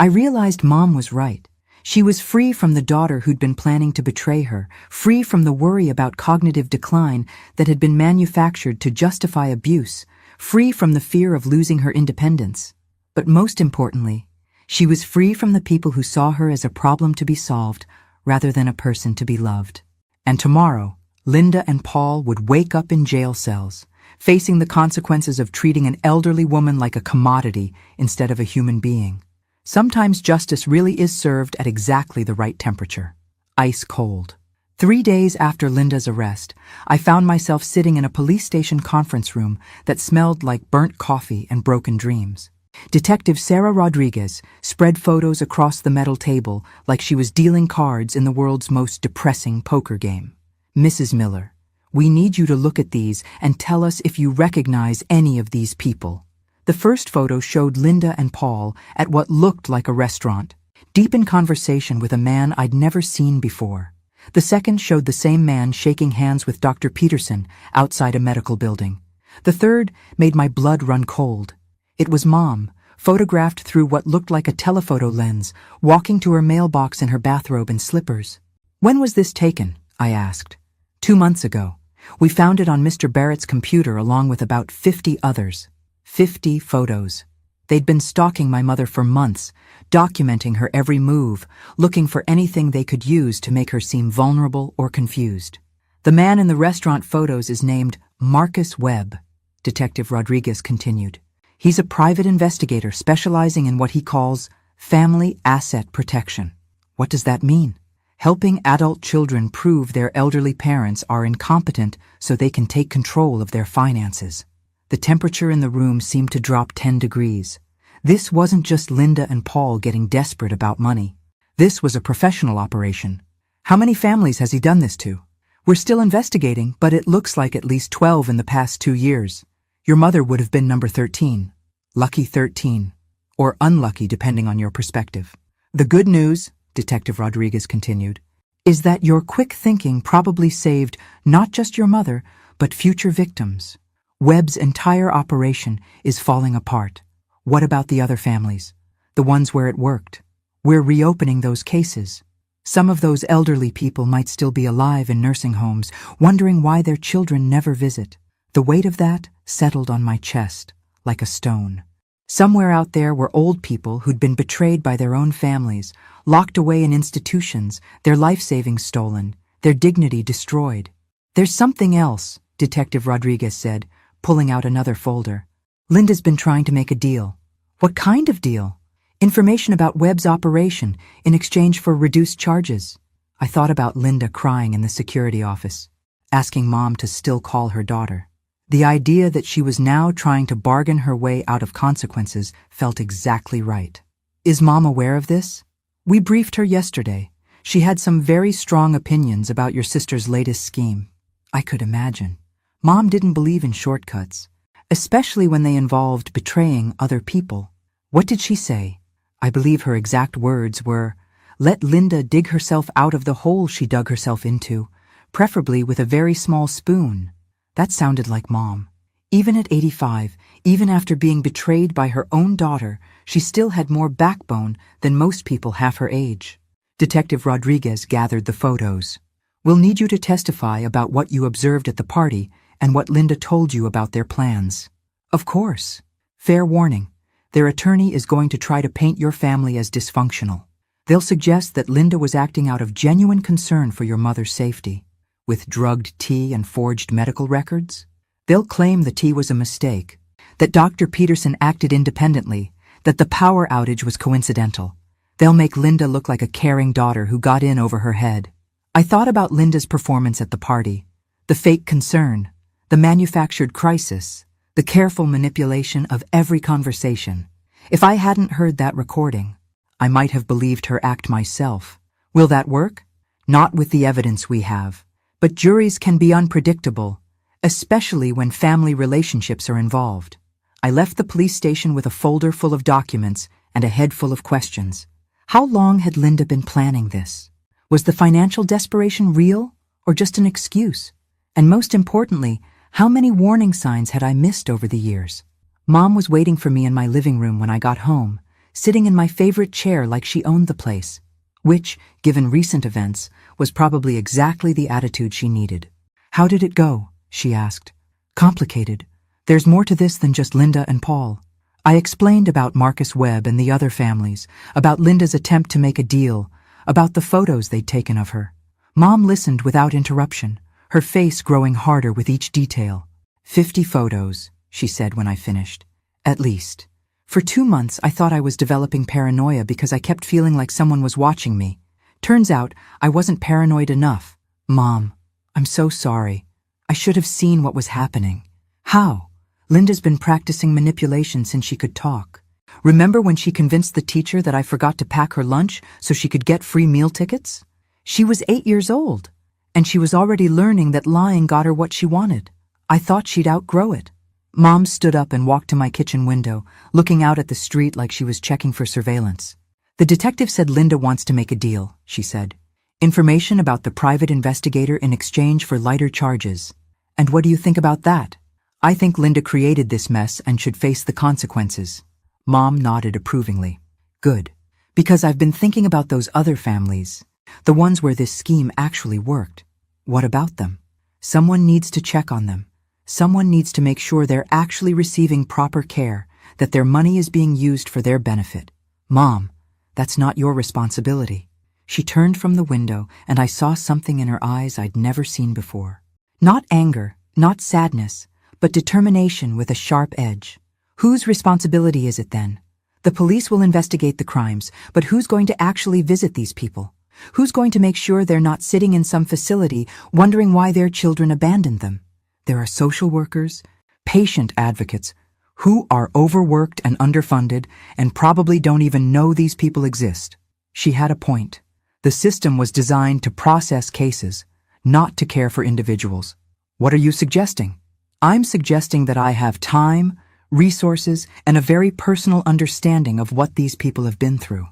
I realized Mom was right. She was free from the daughter who'd been planning to betray her, free from the worry about cognitive decline that had been manufactured to justify abuse, free from the fear of losing her independence. But most importantly, she was free from the people who saw her as a problem to be solved rather than a person to be loved. And tomorrow, Linda and Paul would wake up in jail cells, facing the consequences of treating an elderly woman like a commodity instead of a human being. Sometimes justice really is served at exactly the right temperature. Ice cold. 3 days after Linda's arrest, I found myself sitting in a police station conference room that smelled like burnt coffee and broken dreams. Detective Sarah Rodriguez spread photos across the metal table like she was dealing cards in the world's most depressing poker game. Mrs. Miller, we need you to look at these and tell us if you recognize any of these people. The first photo showed Linda and Paul at what looked like a restaurant, deep in conversation with a man I'd never seen before. The second showed the same man shaking hands with Dr. Peterson outside a medical building. The third made my blood run cold. It was Mom, photographed through what looked like a telephoto lens, walking to her mailbox in her bathrobe and slippers. When was this taken? I asked. 2 months ago. We found it on Mr. Barrett's computer along with about 50 others. 50 photos. They'd been stalking my mother for months, documenting her every move, looking for anything they could use to make her seem vulnerable or confused. The man in the restaurant photos is named Marcus Webb, Detective Rodriguez continued. He's a private investigator specializing in what he calls family asset protection. What does that mean? Helping adult children prove their elderly parents are incompetent so they can take control of their finances. The temperature in the room seemed to drop 10 degrees. This wasn't just Linda and Paul getting desperate about money. This was a professional operation. How many families has he done this to? We're still investigating, but it looks like at least 12 in the past 2 years. Your mother would have been number 13. Lucky 13. Or unlucky, depending on your perspective. The good news, Detective Rodriguez continued, is that your quick thinking probably saved not just your mother, but future victims. Webb's entire operation is falling apart. What about the other families? The ones where it worked? We're reopening those cases. Some of those elderly people might still be alive in nursing homes, wondering why their children never visit. The weight of that settled on my chest, like a stone. Somewhere out there were old people who'd been betrayed by their own families, locked away in institutions, their life savings stolen, their dignity destroyed. There's something else, Detective Rodriguez said, pulling out another folder. Linda's been trying to make a deal. What kind of deal? Information about Webb's operation in exchange for reduced charges. I thought about Linda crying in the security office, asking Mom to still call her daughter. The idea that she was now trying to bargain her way out of consequences felt exactly right. Is Mom aware of this? We briefed her yesterday. She had some very strong opinions about your sister's latest scheme. I could imagine. Mom didn't believe in shortcuts, especially when they involved betraying other people. What did she say? I believe her exact words were, "Let Linda dig herself out of the hole she dug herself into, preferably with a very small spoon." That sounded like Mom. Even at 85, even after being betrayed by her own daughter, she still had more backbone than most people half her age. Detective Rodriguez gathered the photos. We'll need you to testify about what you observed at the party and what Linda told you about their plans. Of course. Fair warning. Their attorney is going to try to paint your family as dysfunctional. They'll suggest that Linda was acting out of genuine concern for your mother's safety. With drugged tea and forged medical records? They'll claim the tea was a mistake, that Dr. Peterson acted independently, that the power outage was coincidental. They'll make Linda look like a caring daughter who got in over her head. I thought about Linda's performance at the party, the fake concern, the manufactured crisis, the careful manipulation of every conversation. If I hadn't heard that recording, I might have believed her act myself. Will that work? Not with the evidence we have. But juries can be unpredictable, especially when family relationships are involved. I left the police station with a folder full of documents and a head full of questions. How long had Linda been planning this? Was the financial desperation real or just an excuse? And most importantly, how many warning signs had I missed over the years? Mom was waiting for me in my living room when I got home, sitting in my favorite chair like she owned the place, which, given recent events, was probably exactly the attitude she needed. How did it go? She asked. Complicated. There's more to this than just Linda and Paul. I explained about Marcus Webb and the other families, about Linda's attempt to make a deal, about the photos they'd taken of her. Mom listened without interruption, her face growing harder with each detail. 50 photos, she said when I finished. At least. For 2 months, I thought I was developing paranoia because I kept feeling like someone was watching me. Turns out, I wasn't paranoid enough. Mom, I'm so sorry. I should have seen what was happening. How? Linda's been practicing manipulation since she could talk. Remember when she convinced the teacher that I forgot to pack her lunch so she could get free meal tickets? She was 8 years old, and she was already learning that lying got her what she wanted. I thought she'd outgrow it. Mom stood up and walked to my kitchen window, looking out at the street like she was checking for surveillance. The detective said Linda wants to make a deal, she said. Information about the private investigator in exchange for lighter charges. And what do you think about that? I think Linda created this mess and should face the consequences. Mom nodded approvingly. Good. Because I've been thinking about those other families, the ones where this scheme actually worked. What about them? Someone needs to check on them. Someone needs to make sure they're actually receiving proper care, that their money is being used for their benefit. Mom, that's not your responsibility. She turned from the window, and I saw something in her eyes I'd never seen before. Not anger, not sadness, but determination with a sharp edge. Whose responsibility is it then? The police will investigate the crimes, but who's going to actually visit these people? Who's going to make sure they're not sitting in some facility wondering why their children abandoned them? There are social workers, patient advocates, who are overworked and underfunded and probably don't even know these people exist. She had a point. The system was designed to process cases, not to care for individuals. What are you suggesting? I'm suggesting that I have time, resources, and a very personal understanding of what these people have been through.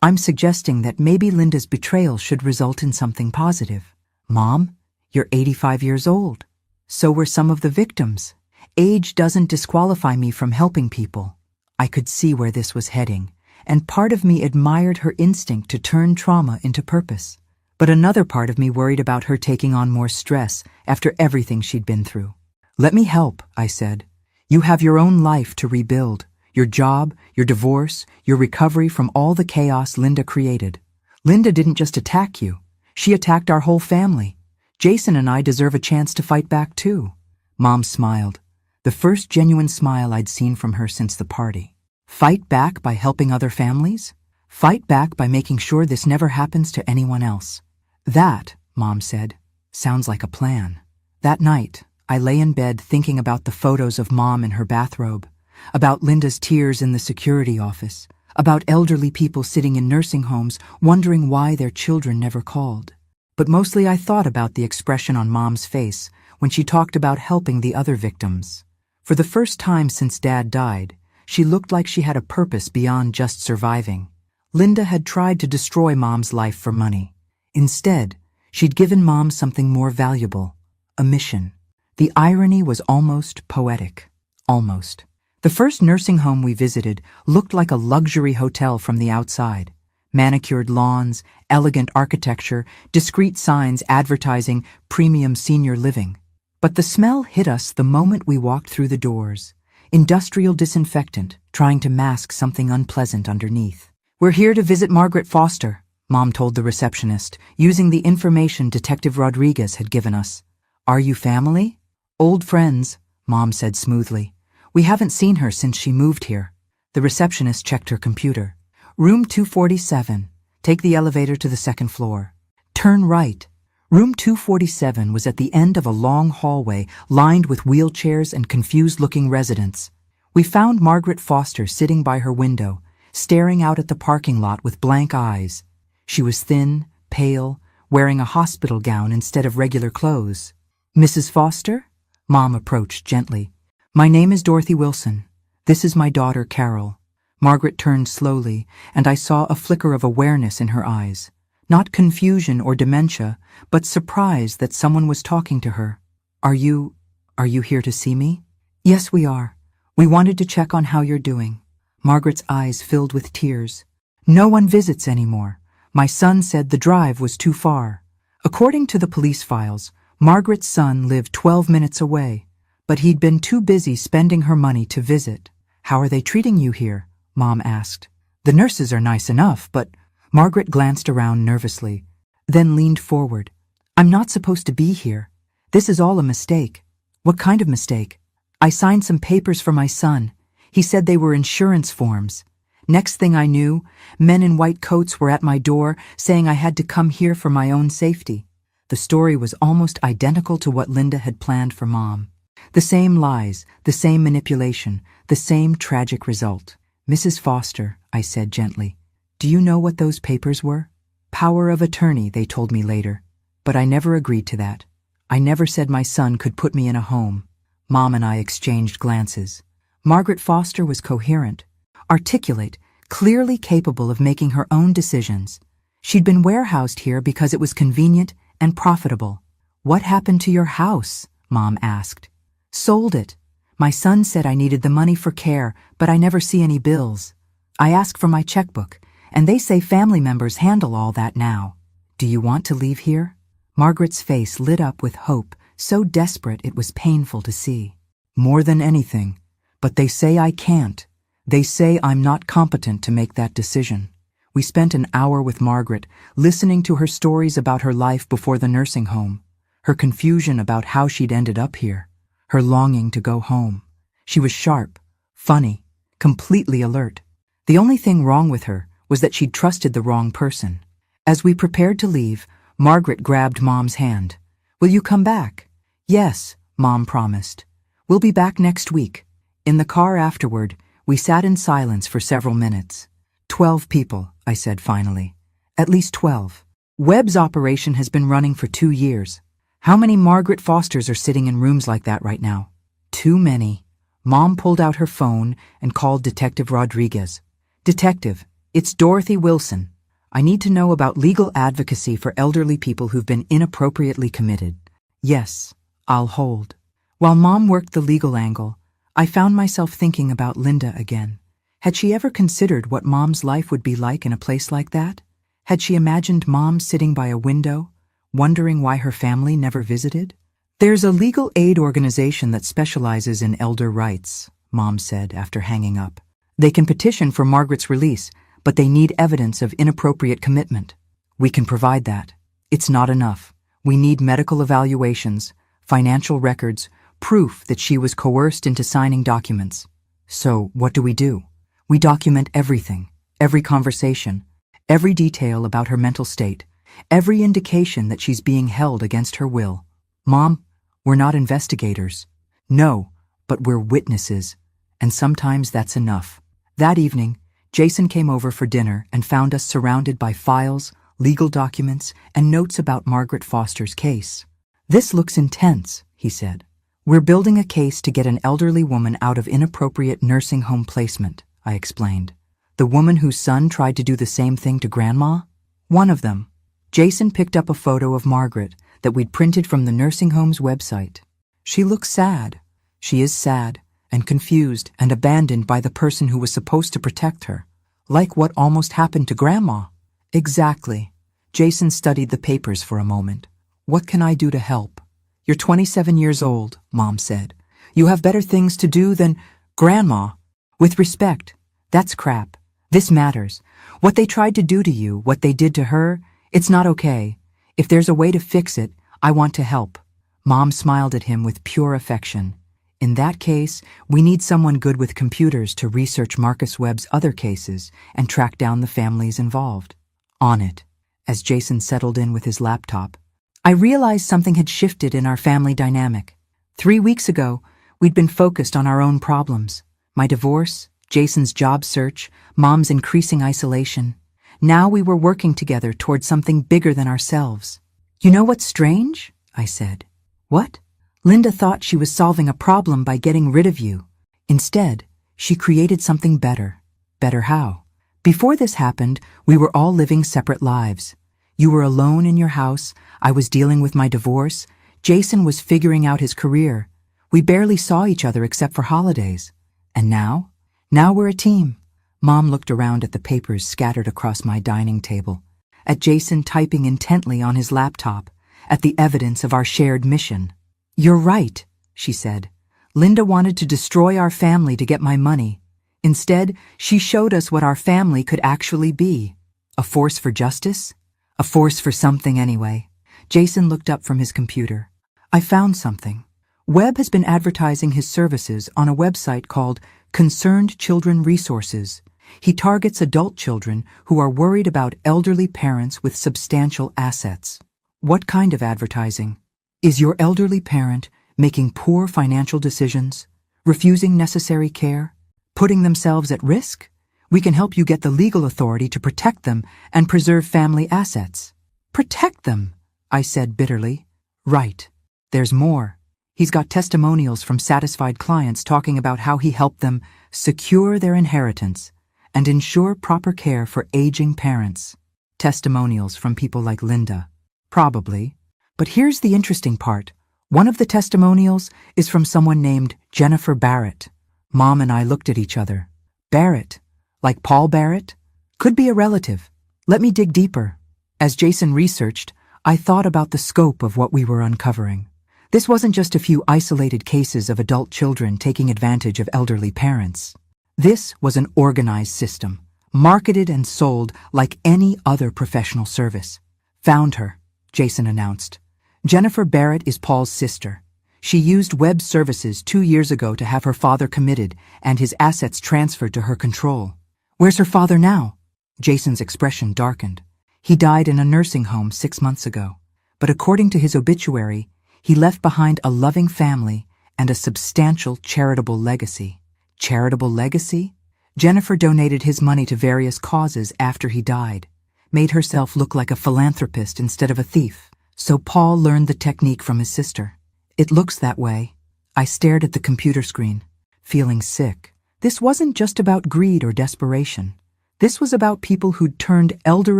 I'm suggesting that maybe Linda's betrayal should result in something positive. Mom, you're 85 years old. So were some of the victims. Age doesn't disqualify me from helping people. I could see where this was heading, and part of me admired her instinct to turn trauma into purpose. But another part of me worried about her taking on more stress after everything she'd been through. Let me help, I said. You have your own life to rebuild, your job, your divorce, your recovery from all the chaos Linda created. Linda didn't just attack you. She attacked our whole family. Jason and I deserve a chance to fight back too. Mom smiled, the first genuine smile I'd seen from her since the party. Fight back by helping other families? Fight back by making sure this never happens to anyone else. That, Mom said, sounds like a plan. That night, I lay in bed thinking about the photos of Mom in her bathrobe, about Linda's tears in the security office, about elderly people sitting in nursing homes wondering why their children never called. But mostly I thought about the expression on Mom's face when she talked about helping the other victims. For the first time since Dad died, she looked like she had a purpose beyond just surviving. Linda had tried to destroy Mom's life for money. Instead, she'd given Mom something more valuable, a mission. The irony was almost poetic. Almost. The first nursing home we visited looked like a luxury hotel from the outside. Manicured lawns, elegant architecture, discreet signs advertising premium senior living. But the smell hit us the moment we walked through the doors. Industrial disinfectant, trying to mask something unpleasant underneath. We're here to visit Margaret Foster, Mom told the receptionist, using the information Detective Rodriguez had given us. Are you family? Old friends, Mom said smoothly. We haven't seen her since she moved here. The receptionist checked her computer. Room 247. Take the elevator to the second floor. Turn right. Room 247 was at the end of a long hallway lined with wheelchairs and confused-looking residents. We found Margaret Foster sitting by her window, staring out at the parking lot with blank eyes. She was thin, pale, wearing a hospital gown instead of regular clothes. Mrs. Foster? Mom approached gently. My name is Dorothy Wilson. This is my daughter, Carol. Margaret turned slowly, and I saw a flicker of awareness in her eyes. Not confusion or dementia, but surprise that someone was talking to her. Are you here to see me? Yes, we are. We wanted to check on how you're doing. Margaret's eyes filled with tears. No one visits anymore. My son said the drive was too far. According to the police files, Margaret's son lived 12 minutes away, but he'd been too busy spending her money to visit. How are they treating you here? Mom asked. The nurses are nice enough, but Margaret glanced around nervously, then leaned forward. I'm not supposed to be here. This is all a mistake. What kind of mistake? I signed some papers for my son. He said they were insurance forms. Next thing I knew, men in white coats were at my door saying I had to come here for my own safety. The story was almost identical to what Linda had planned for Mom. The same lies, the same manipulation, the same tragic result. "Mrs. Foster," I said gently, "do you know what those papers were?" "Power of attorney," they told me later. But I never agreed to that. I never said my son could put me in a home. Mom and I exchanged glances. Margaret Foster was coherent, articulate, clearly capable of making her own decisions. She'd been warehoused here because it was convenient and profitable. "What happened to your house?" Mom asked. "Sold it. My son said I needed the money for care, but I never see any bills. I asked for my checkbook, and they say family members handle all that now. Do you want to leave here?" Margaret's face lit up with hope, so desperate it was painful to see. "More than anything. But they say I can't. They say I'm not competent to make that decision." We spent an hour with Margaret, listening to her stories about her life before the nursing home, her confusion about how she'd ended up here, her longing to go home. She was sharp, funny, completely alert. The only thing wrong with her was that she'd trusted the wrong person. As we prepared to leave, Margaret grabbed Mom's hand. "Will you come back?" "Yes," Mom promised. "We'll be back next week." In the car afterward, we sat in silence for several minutes. 12 people, I said finally. At least 12. Webb's operation has been running for 2 years. How many Margaret Fosters are sitting in rooms like that right now? Too many. Mom pulled out her phone and called Detective Rodriguez. "Detective, it's Dorothy Wilson. I need to know about legal advocacy for elderly people who've been inappropriately committed." "Yes, I'll hold." While Mom worked the legal angle, I found myself thinking about Linda again. Had she ever considered what Mom's life would be like in a place like that? Had she imagined Mom sitting by a window, wondering why her family never visited? "There's a legal aid organization that specializes in elder rights," Mom said after hanging up. "They can petition for Margaret's release, but they need evidence of inappropriate commitment. We can provide that. It's not enough. We need medical evaluations, financial records, proof that she was coerced into signing documents." "So what do? We document everything, every conversation, every detail about her mental state, every indication that she's being held against her will." "Mom, we're not investigators." "No, but we're witnesses, and sometimes that's enough." That evening, Jason came over for dinner and found us surrounded by files, legal documents, and notes about Margaret Foster's case. "This looks intense," he said. "We're building a case to get an elderly woman out of inappropriate nursing home placement," I explained. "The woman whose son tried to do the same thing to Grandma? One of them." Jason picked up a photo of Margaret that we'd printed from the nursing home's website. "She looks sad." "She is sad and confused and abandoned by the person who was supposed to protect her. Like what almost happened to Grandma." "Exactly." Jason studied the papers for a moment. "What can I do to help?" "You're 27 years old," Mom said. "You have better things to do than—" "Grandma, with respect, that's crap. This matters. What they tried to do to you, what they did to her, it's not okay. If there's a way to fix it, I want to help." Mom smiled at him with pure affection. "In that case, we need someone good with computers to research Marcus Webb's other cases and track down the families involved." "On it." As Jason settled in with his laptop, I realized something had shifted in our family dynamic. 3 weeks ago, we'd been focused on our own problems. My divorce, Jason's job search, Mom's increasing isolation. Now we were working together towards something bigger than ourselves. "You know what's strange?" I said. "What?" "Linda thought she was solving a problem by getting rid of you. Instead, she created something better." "Better how?" "Before this happened, we were all living separate lives. You were alone in your house, I was dealing with my divorce, Jason was figuring out his career. We barely saw each other except for holidays. And now? Now we're a team." Mom looked around at the papers scattered across my dining table, at Jason typing intently on his laptop, at the evidence of our shared mission. "You're right," she said. "Linda wanted to destroy our family to get my money. Instead, she showed us what our family could actually be. A force for justice? A force for something anyway." Jason looked up from his computer. "I found something. Webb has been advertising his services on a website called Concerned Children Resources. He targets adult children who are worried about elderly parents with substantial assets. What kind of advertising? Is your elderly parent making poor financial decisions, refusing necessary care, putting themselves at risk? We can help you get the legal authority to protect them and preserve family assets. Protect them, I said bitterly. Right. There's more. He's got testimonials from satisfied clients talking about how he helped them secure their inheritance and ensure proper care for aging parents. Testimonials from people like Linda. Probably. But here's the interesting part. One of the testimonials is from someone named Jennifer Barrett. Mom and I looked at each other. Barrett? Like Paul Barrett? Could be a relative. Let me dig deeper. As Jason researched, I thought about the scope of what we were uncovering. This wasn't just a few isolated cases of adult children taking advantage of elderly parents. This was an organized system, marketed and sold like any other professional service. Found her, Jason announced. Jennifer Barrett is Paul's sister. She used web services 2 years ago to have her father committed and his assets transferred to her control. Where's her father now? Jason's expression darkened. He died in a nursing home 6 months ago. But according to his obituary, he left behind a loving family and a substantial charitable legacy. Charitable legacy? Jennifer donated his money to various causes after he died, made herself look like a philanthropist instead of a thief. So Paul learned the technique from his sister. It looks that way. I stared at the computer screen, feeling sick. This wasn't just about greed or desperation. This was about people who'd turned elder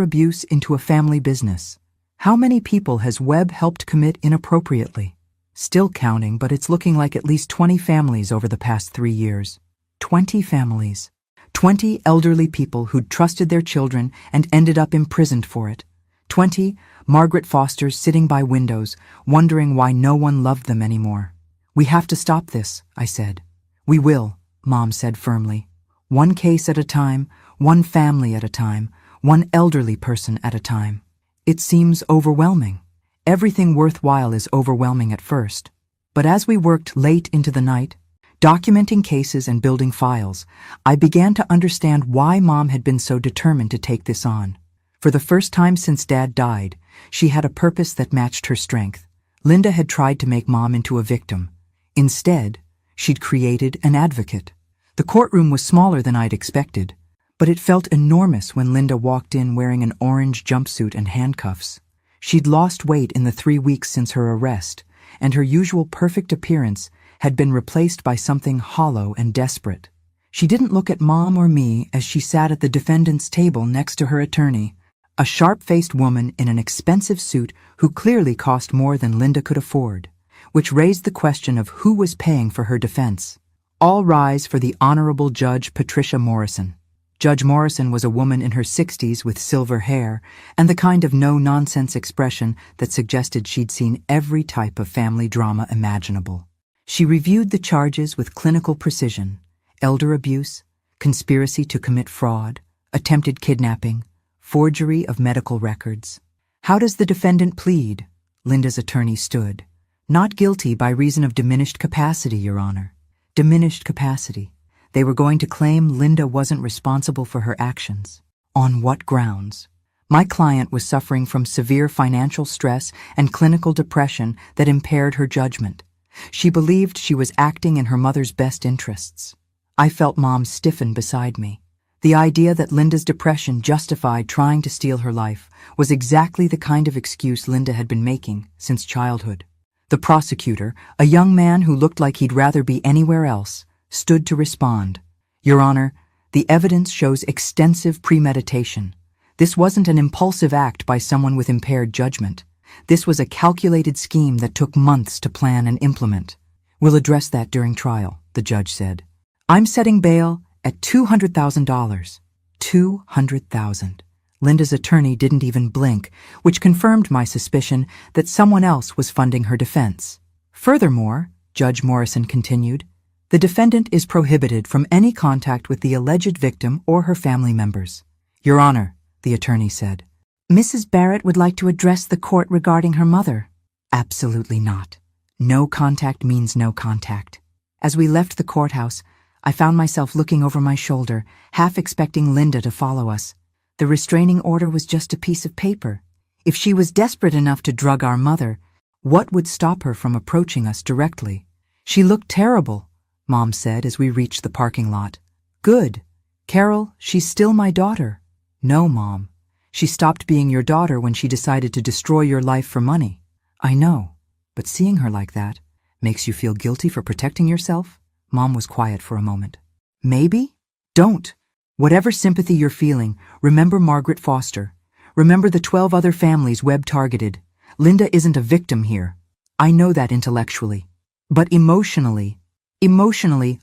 abuse into a family business. How many people has Webb helped commit inappropriately? Still counting, but it's looking like at least 20 families over the past 3 years. 20 families. 20 elderly people who'd trusted their children and ended up imprisoned for it. 20 Margaret Fosters sitting by windows, wondering why no one loved them anymore. We have to stop this, I said. We will, Mom said firmly. One case at a time, one family at a time, one elderly person at a time. It seems overwhelming. Everything worthwhile is overwhelming at first. But as we worked late into the night, documenting cases and building files, I began to understand why Mom had been so determined to take this on. For the first time since Dad died, she had a purpose that matched her strength. Linda had tried to make Mom into a victim. Instead, she'd created an advocate. The courtroom was smaller than I'd expected, but it felt enormous when Linda walked in wearing an orange jumpsuit and handcuffs. She'd lost weight in the 3 weeks since her arrest, and her usual perfect appearance had been replaced by something hollow and desperate. She didn't look at Mom or me as she sat at the defendant's table next to her attorney, a sharp-faced woman in an expensive suit who clearly cost more than Linda could afford, which raised the question of who was paying for her defense. All rise for the Honorable Judge Patricia Morrison. Judge Morrison was a woman in her 60s with silver hair and the kind of no-nonsense expression that suggested she'd seen every type of family drama imaginable. She reviewed the charges with clinical precision: elder abuse, conspiracy to commit fraud, attempted kidnapping, forgery of medical records. How does the defendant plead? Linda's attorney stood. Not guilty by reason of diminished capacity, Your Honor. Diminished capacity. They were going to claim Linda wasn't responsible for her actions. On what grounds? My client was suffering from severe financial stress and clinical depression that impaired her judgment. She believed she was acting in her mother's best interests. I felt Mom stiffen beside me. The idea that Linda's depression justified trying to steal her life was exactly the kind of excuse Linda had been making since childhood. The prosecutor, a young man who looked like he'd rather be anywhere else, stood to respond. Your Honor, the evidence shows extensive premeditation. This wasn't an impulsive act by someone with impaired judgment. This was a calculated scheme that took months to plan and implement. We'll address that during trial, the judge said. I'm setting bail at $200,000. $200,000. Linda's attorney didn't even blink, which confirmed my suspicion that someone else was funding her defense. Furthermore, Judge Morrison continued, the defendant is prohibited from any contact with the alleged victim or her family members. Your Honor, the attorney said. Mrs. Barrett would like to address the court regarding her mother. Absolutely not. No contact means no contact. As we left the courthouse, I found myself looking over my shoulder, half expecting Linda to follow us. The restraining order was just a piece of paper. If she was desperate enough to drug our mother, what would stop her from approaching us directly? She looked terrible, Mom said as we reached the parking lot. Good. Carol, she's still my daughter. No, Mom. She stopped being your daughter when she decided to destroy your life for money. I know, but seeing her like that makes you feel guilty for protecting yourself? Mom was quiet for a moment. Maybe? Don't. Whatever sympathy you're feeling, remember Margaret Foster. Remember the 12 other families Webb targeted. Linda isn't a victim here. I know that intellectually. But emotionally,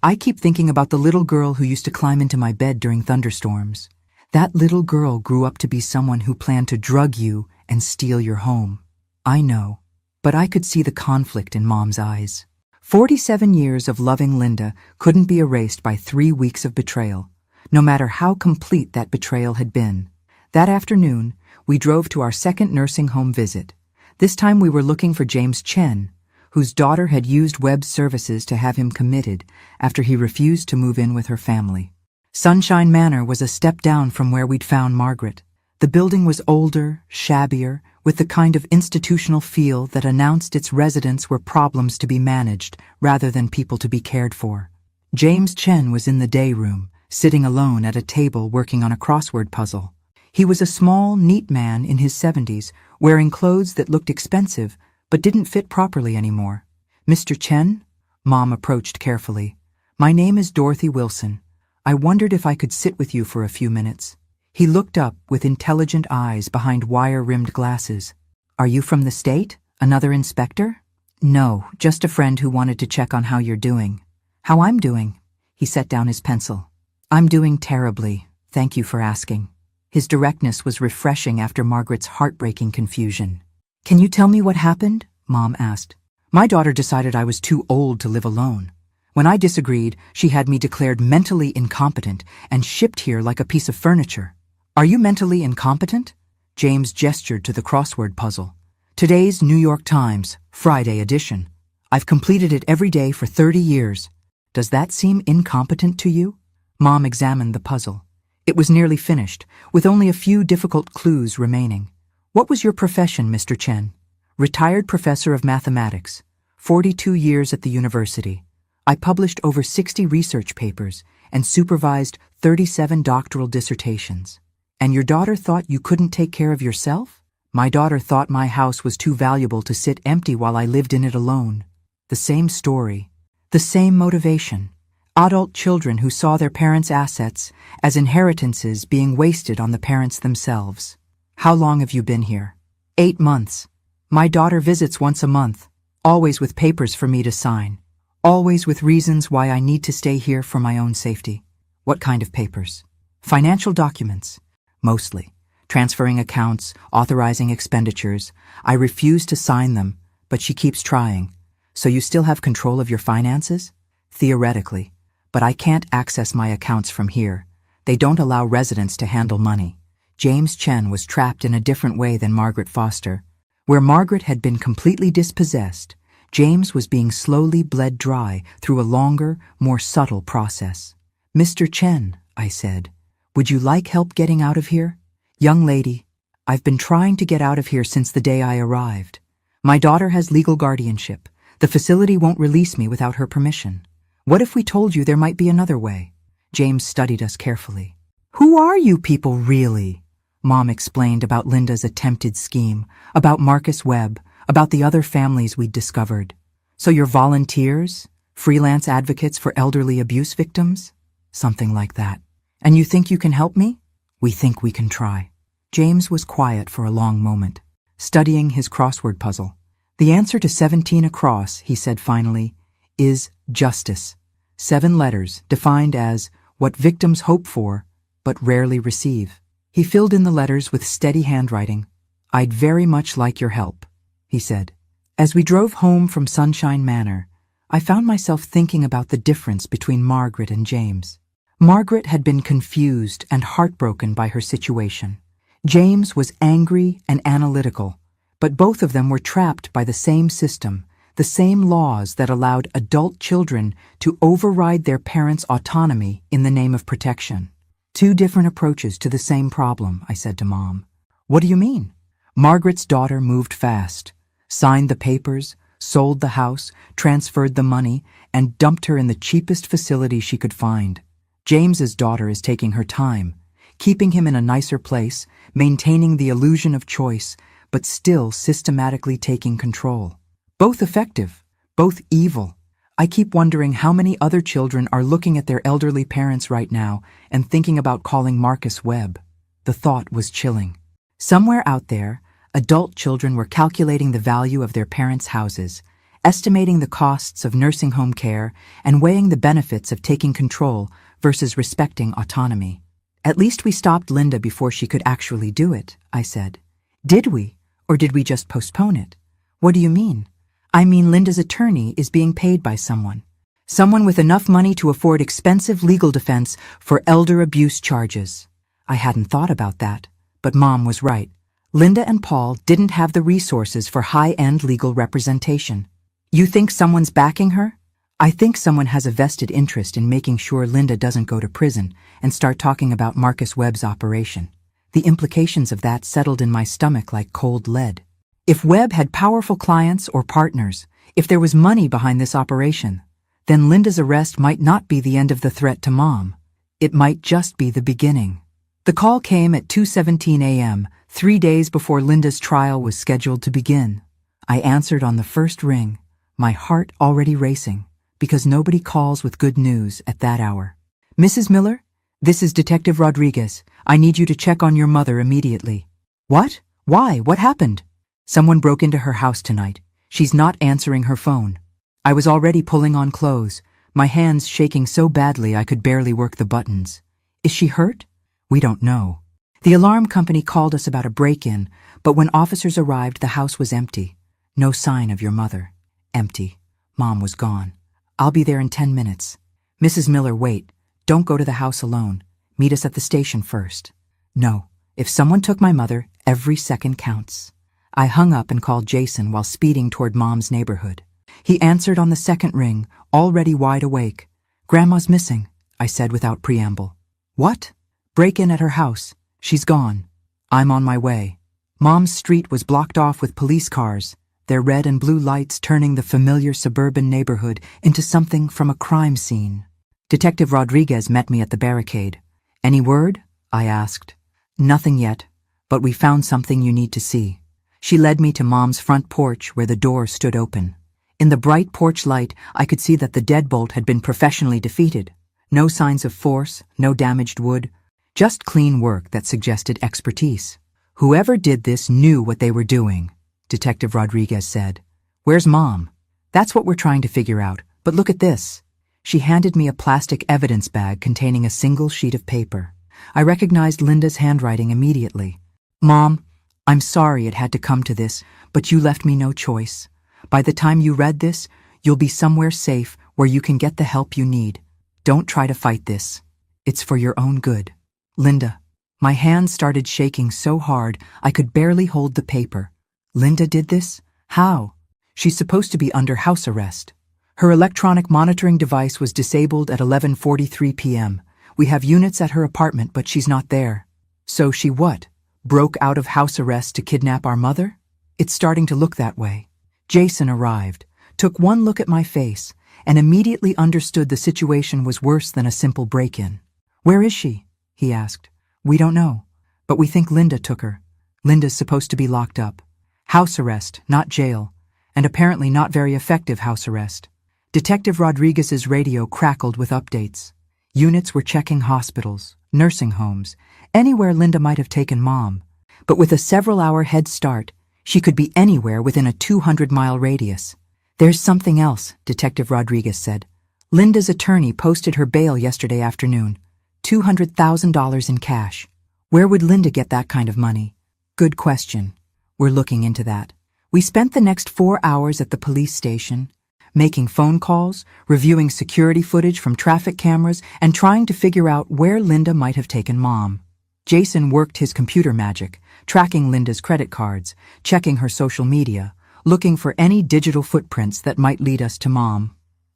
I keep thinking about the little girl who used to climb into my bed during thunderstorms. That little girl grew up to be someone who planned to drug you and steal your home. I know, but I could see the conflict in Mom's eyes. 47 years of loving Linda couldn't be erased by 3 weeks of betrayal, no matter how complete that betrayal had been. That afternoon, we drove to our second nursing home visit. This time we were looking for James Chen, whose daughter had used Webb's services to have him committed after he refused to move in with her family. Sunshine Manor was a step down from where we'd found Margaret. The building was older, shabbier, with the kind of institutional feel that announced its residents were problems to be managed rather than people to be cared for. James Chen was in the day room, sitting alone at a table working on a crossword puzzle. He was a small, neat man in his 70s, wearing clothes that looked expensive but didn't fit properly anymore. Mr. Chen? Mom approached carefully. My name is Dorothy Wilson. I wondered if I could sit with you for a few minutes. He looked up with intelligent eyes behind wire-rimmed glasses. Are you from the state? Another inspector? No, just a friend who wanted to check on how you're doing. How I'm doing? He set down his pencil. I'm doing terribly. Thank you for asking. His directness was refreshing after Margaret's heartbreaking confusion. Can you tell me what happened? Mom asked. My daughter decided I was too old to live alone. When I disagreed, she had me declared mentally incompetent and shipped here like a piece of furniture. Are you mentally incompetent? James gestured to the crossword puzzle. Today's New York Times, Friday edition. I've completed it every day for 30 years. Does that seem incompetent to you? Mom examined the puzzle. It was nearly finished, with only a few difficult clues remaining. What was your profession, Mr. Chen? Retired professor of mathematics, 42 years at the university. I published over 60 research papers and supervised 37 doctoral dissertations. And your daughter thought you couldn't take care of yourself? My daughter thought my house was too valuable to sit empty while I lived in it alone. The same story, the same motivation. Adult children who saw their parents' assets as inheritances being wasted on the parents themselves. How long have you been here? 8 months. My daughter visits once a month, always with papers for me to sign. Always with reasons why I need to stay here for my own safety. What kind of papers? Financial documents. Mostly. Transferring accounts, authorizing expenditures. I refuse to sign them, but she keeps trying. So you still have control of your finances? Theoretically. But I can't access my accounts from here. They don't allow residents to handle money. James Chen was trapped in a different way than Margaret Foster. Where Margaret had been completely dispossessed, James was being slowly bled dry through a longer, more subtle process. Mr. Chen, I said, would you like help getting out of here? Young lady, I've been trying to get out of here since the day I arrived. My daughter has legal guardianship. The facility won't release me without her permission. What if we told you there might be another way? James studied us carefully. Who are you people really? Mom explained about Linda's attempted scheme, about Marcus Webb, about the other families we'd discovered. So you're volunteers? Freelance advocates for elderly abuse victims? Something like that. And you think you can help me? We think we can try. James was quiet for a long moment, studying his crossword puzzle. The answer to 17 across, he said finally, is justice. 7 letters, defined as what victims hope for, but rarely receive. He filled in the letters with steady handwriting. I'd very much like your help, he said. As we drove home from Sunshine Manor, I found myself thinking about the difference between Margaret and James. Margaret had been confused and heartbroken by her situation. James was angry and analytical, but both of them were trapped by the same system, the same laws that allowed adult children to override their parents' autonomy in the name of protection. Two different approaches to the same problem, I said to Mom. What do you mean? Margaret's daughter moved fast, signed the papers, sold the house, transferred the money, and dumped her in the cheapest facility she could find. James's daughter is taking her time, keeping him in a nicer place, maintaining the illusion of choice, but still systematically taking control. Both effective, both evil. I keep wondering how many other children are looking at their elderly parents right now and thinking about calling Marcus Webb. The thought was chilling. Somewhere out there, adult children were calculating the value of their parents' houses, estimating the costs of nursing home care, and weighing the benefits of taking control versus respecting autonomy. At least we stopped Linda before she could actually do it, I said. Did we? Or did we just postpone it? What do you mean? I mean Linda's attorney is being paid by someone. Someone with enough money to afford expensive legal defense for elder abuse charges. I hadn't thought about that, but Mom was right. Linda and Paul didn't have the resources for high-end legal representation. You think someone's backing her? I think someone has a vested interest in making sure Linda doesn't go to prison and start talking about Marcus Webb's operation. The implications of that settled in my stomach like cold lead. If Webb had powerful clients or partners, if there was money behind this operation, then Linda's arrest might not be the end of the threat to Mom. It might just be the beginning. The call came at 2:17 a.m., 3 days before Linda's trial was scheduled to begin. I answered on the first ring, my heart already racing, because nobody calls with good news at that hour. Mrs. Miller, this is Detective Rodriguez. I need you to check on your mother immediately. What? Why? What happened? Someone broke into her house tonight. She's not answering her phone. I was already pulling on clothes, my hands shaking so badly I could barely work the buttons. Is she hurt? We don't know. The alarm company called us about a break-in, but when officers arrived, the house was empty. No sign of your mother. Empty. Mom was gone. I'll be there in 10 minutes. Mrs. Miller, wait. Don't go to the house alone. Meet us at the station first. No. If someone took my mother, every second counts. I hung up and called Jason while speeding toward Mom's neighborhood. He answered on the second ring, already wide awake. Grandma's missing, I said without preamble. What? Break-in at her house. She's gone. I'm on my way. Mom's street was blocked off with police cars, their red and blue lights turning the familiar suburban neighborhood into something from a crime scene. Detective Rodriguez met me at the barricade. Any word? I asked. Nothing yet, but we found something you need to see. She led me to Mom's front porch where the door stood open. In the bright porch light, I could see that the deadbolt had been professionally defeated. No signs of force, no damaged wood, just clean work that suggested expertise. Whoever did this knew what they were doing, Detective Rodriguez said. Where's Mom? That's what we're trying to figure out, but look at this. She handed me a plastic evidence bag containing a single sheet of paper. I recognized Linda's handwriting immediately. Mom, I'm sorry it had to come to this, but you left me no choice. By the time you read this, you'll be somewhere safe where you can get the help you need. Don't try to fight this. It's for your own good. Linda. My hands started shaking so hard I could barely hold the paper. Linda did this? How? She's supposed to be under house arrest. Her electronic monitoring device was disabled at 11:43 p.m. We have units at her apartment, but she's not there. So she what? Broke out of house arrest to kidnap our mother? It's starting to look that way. Jason arrived, took one look at my face, and immediately understood the situation was worse than a simple break-in. Where is she? He asked. We don't know, but we think Linda took her. Linda's supposed to be locked up. House arrest, not jail, and apparently not very effective house arrest. Detective Rodriguez's radio crackled with updates. Units were checking hospitals, nursing homes, anywhere Linda might have taken Mom. But with a several-hour head start, she could be anywhere within a 200-mile radius. There's something else, Detective Rodriguez said. Linda's attorney posted her bail yesterday afternoon. $200,000 in cash. Where would Linda get that kind of money? Good question. We're looking into that. We spent the next 4 hours at the police station, making phone calls, reviewing security footage from traffic cameras, and trying to figure out where Linda might have taken Mom. Jason worked his computer magic, tracking Linda's credit cards, checking her social media, looking for any digital footprints that might lead us to Mom.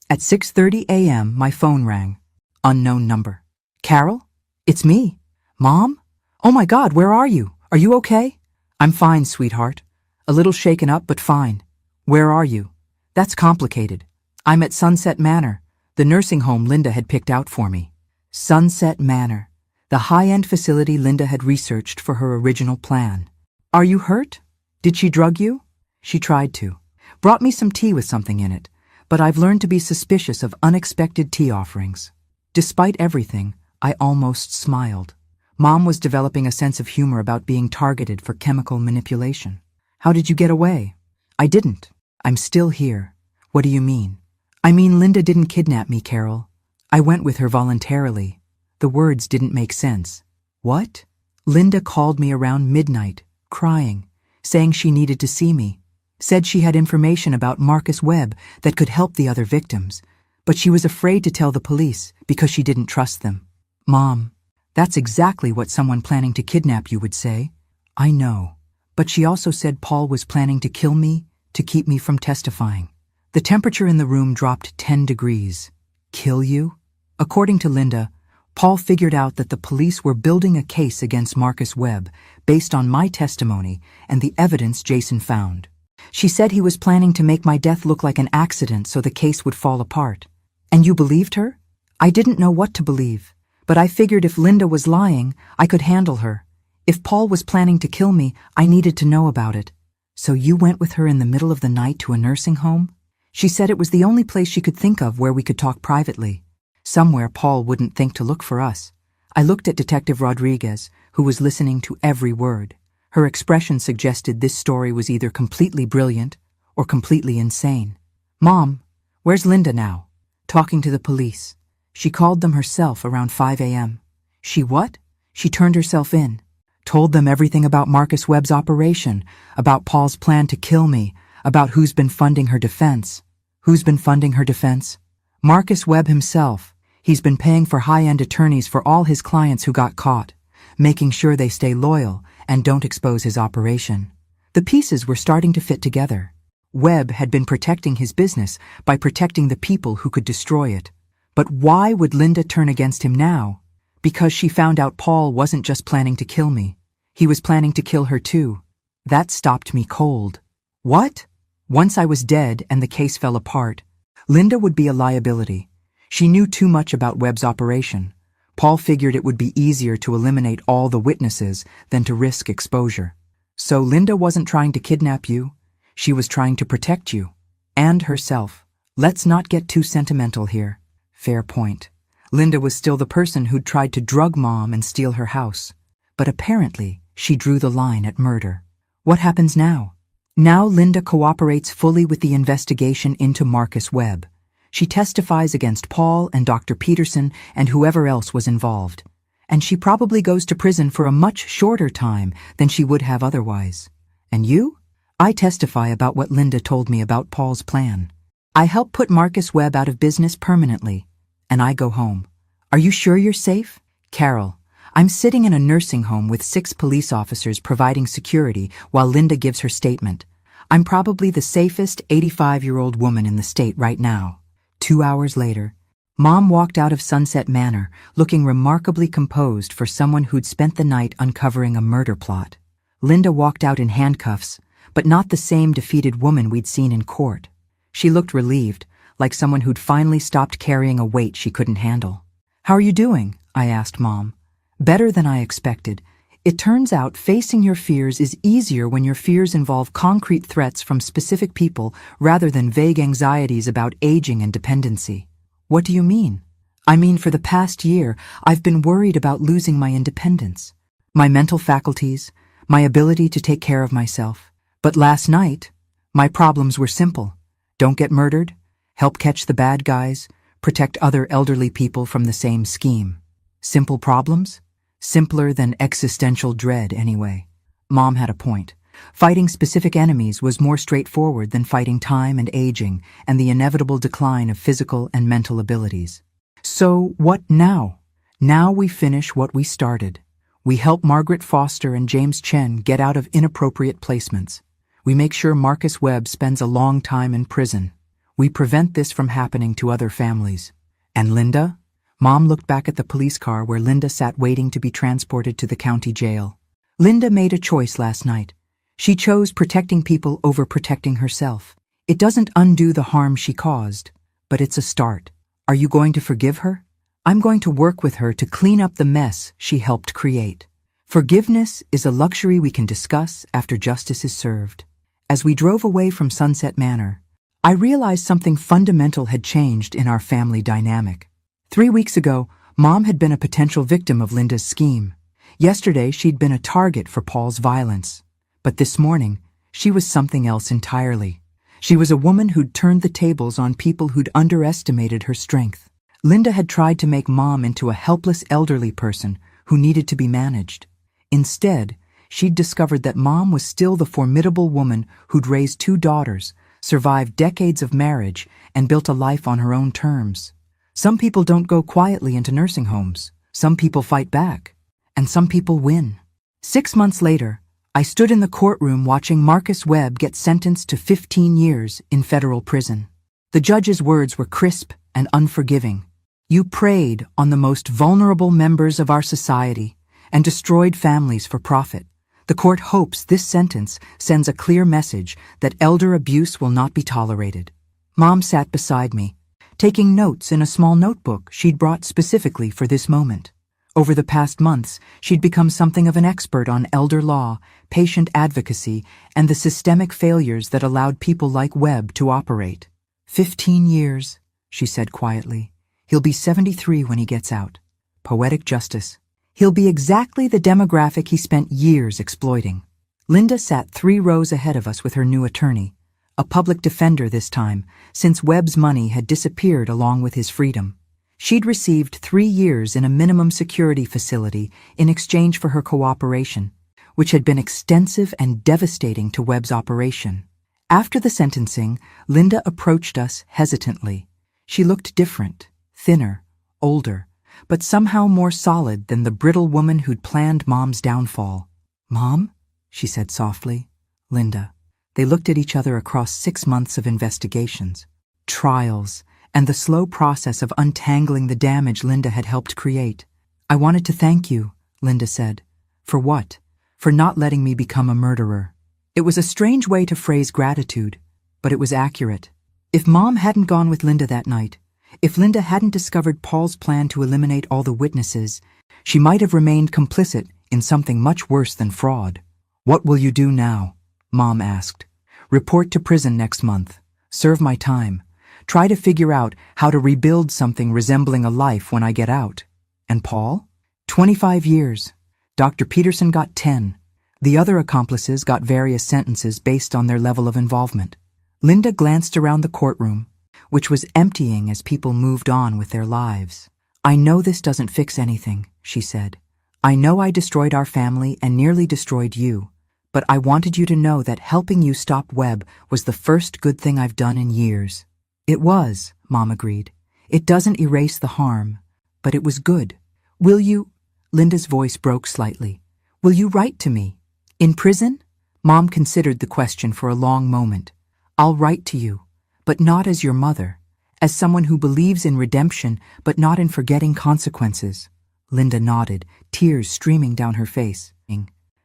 At 6:30 a.m., my phone rang. Unknown number. Carol? It's me. Mom? Oh my God, where are you? Are you okay? I'm fine, sweetheart. A little shaken up, but fine. Where are you? That's complicated. I'm at Sunset Manor, the nursing home Linda had picked out for me. Sunset Manor, the high-end facility Linda had researched for her original plan. Are you hurt? Did she drug you? She tried to. Brought me some tea with something in it, but I've learned to be suspicious of unexpected tea offerings. Despite everything, I almost smiled. Mom was developing a sense of humor about being targeted for chemical manipulation. How did you get away? I didn't. I'm still here. What do you mean? I mean, Linda didn't kidnap me, Carol. I went with her voluntarily. The words didn't make sense. What? Linda called me around midnight, crying, saying she needed to see me. Said she had information about Marcus Webb that could help the other victims, but she was afraid to tell the police because she didn't trust them. Mom, that's exactly what someone planning to kidnap you would say. I know. But she also said Paul was planning to kill me to keep me from testifying. The temperature in the room dropped 10 degrees. Kill you? According to Linda, Paul figured out that the police were building a case against Marcus Webb based on my testimony and the evidence Jason found. She said he was planning to make my death look like an accident so the case would fall apart. And you believed her? I didn't know what to believe, but I figured if Linda was lying, I could handle her. If Paul was planning to kill me, I needed to know about it. So you went with her in the middle of the night to a nursing home? She said it was the only place she could think of where we could talk privately. Somewhere Paul wouldn't think to look for us. I looked at Detective Rodriguez, who was listening to every word. Her expression suggested this story was either completely brilliant or completely insane. Mom, where's Linda now? Talking to the police. She called them herself around 5 a.m. She what? She turned herself in. Told them everything about Marcus Webb's operation, about Paul's plan to kill me, about who's been funding her defense. Who's been funding her defense? Marcus Webb himself. He's been paying for high-end attorneys for all his clients who got caught, making sure they stay loyal and don't expose his operation. The pieces were starting to fit together. Webb had been protecting his business by protecting the people who could destroy it. But why would Linda turn against him now? Because she found out Paul wasn't just planning to kill me. He was planning to kill her too. That stopped me cold. What? Once I was dead and the case fell apart, Linda would be a liability. She knew too much about Webb's operation. Paul figured it would be easier to eliminate all the witnesses than to risk exposure. So Linda wasn't trying to kidnap you. She was trying to protect you. And herself. Let's not get too sentimental here. Fair point. Linda was still the person who'd tried to drug Mom and steal her house. But apparently, she drew the line at murder. What happens now? Now Linda cooperates fully with the investigation into Marcus Webb. She testifies against Paul and Dr. Peterson and whoever else was involved. And she probably goes to prison for a much shorter time than she would have otherwise. And you? I testify about what Linda told me about Paul's plan. I help put Marcus Webb out of business permanently. And I go home. Are you sure you're safe? Carol, I'm sitting in a nursing home with 6 police officers providing security while Linda gives her statement. I'm probably the safest 85-year-old woman in the state right now. 2 hours later, Mom walked out of Sunset Manor, looking remarkably composed for someone who'd spent the night uncovering a murder plot. Linda walked out in handcuffs, but not the same defeated woman we'd seen in court. She looked relieved, like someone who'd finally stopped carrying a weight she couldn't handle. How are you doing? I asked Mom. Better than I expected. It turns out facing your fears is easier when your fears involve concrete threats from specific people rather than vague anxieties about aging and dependency. What do you mean? I mean, for the past year, I've been worried about losing my independence, my mental faculties, my ability to take care of myself. But last night, my problems were simple. Don't get murdered, help catch the bad guys, protect other elderly people from the same scheme. Simple problems? Simpler than existential dread, anyway. Mom had a point. Fighting specific enemies was more straightforward than fighting time and aging and the inevitable decline of physical and mental abilities. So what now? Now we finish what we started. We help Margaret Foster and James Chen get out of inappropriate placements. We make sure Marcus Webb spends a long time in prison. We prevent this from happening to other families. And Linda? Mom looked back at the police car where Linda sat waiting to be transported to the county jail. Linda made a choice last night. She chose protecting people over protecting herself. It doesn't undo the harm she caused, but it's a start. Are you going to forgive her? I'm going to work with her to clean up the mess she helped create. Forgiveness is a luxury we can discuss after justice is served. As we drove away from Sunset Manor, I realized something fundamental had changed in our family dynamic. 3 weeks ago, Mom had been a potential victim of Linda's scheme. Yesterday, she'd been a target for Paul's violence. But this morning, she was something else entirely. She was a woman who'd turned the tables on people who'd underestimated her strength. Linda had tried to make Mom into a helpless elderly person who needed to be managed. Instead, she'd discovered that Mom was still the formidable woman who'd raised 2 daughters, survived decades of marriage, and built a life on her own terms. Some people don't go quietly into nursing homes. Some people fight back. And some people win. 6 months later, I stood in the courtroom watching Marcus Webb get sentenced to 15 years in federal prison. The judge's words were crisp and unforgiving. You preyed on the most vulnerable members of our society and destroyed families for profit. The court hopes this sentence sends a clear message that elder abuse will not be tolerated. Mom sat beside me, taking notes in a small notebook she'd brought specifically for this moment. Over the past months, she'd become something of an expert on elder law, patient advocacy, and the systemic failures that allowed people like Webb to operate. 15 years, she said quietly. He'll be 73 when he gets out. Poetic justice. He'll be exactly the demographic he spent years exploiting. Linda sat 3 rows ahead of us with her new attorney, a public defender this time, since Webb's money had disappeared along with his freedom. She'd received 3 years in a minimum security facility in exchange for her cooperation, which had been extensive and devastating to Webb's operation. After the sentencing, Linda approached us hesitantly. She looked different, thinner, older, but somehow more solid than the brittle woman who'd planned Mom's downfall. "Mom?" she said softly. "Linda." They looked at each other across 6 months of investigations, trials, and the slow process of untangling the damage Linda had helped create. "I wanted to thank you," Linda said. "For what?" "For not letting me become a murderer." It was a strange way to phrase gratitude, but it was accurate. If Mom hadn't gone with Linda that night, if Linda hadn't discovered Paul's plan to eliminate all the witnesses, she might have remained complicit in something much worse than fraud. "What will you do now?" Mom asked. "Report to prison next month. Serve my time. Try to figure out how to rebuild something resembling a life when I get out." "And Paul?" 25 years. Dr. Peterson got 10. The other accomplices got various sentences based on their level of involvement. Linda glanced around the courtroom, which was emptying as people moved on with their lives. "I know this doesn't fix anything," she said. "I know I destroyed our family and nearly destroyed you, but I wanted you to know that helping you stop Webb was the first good thing I've done in years." "It was," Mom agreed. "It doesn't erase the harm, but it was good. Will you—" Linda's voice broke slightly. "Will you write to me? In prison?" Mom considered the question for a long moment. "I'll write to you, but not as your mother, as someone who believes in redemption but not in forgetting consequences." Linda nodded, tears streaming down her face.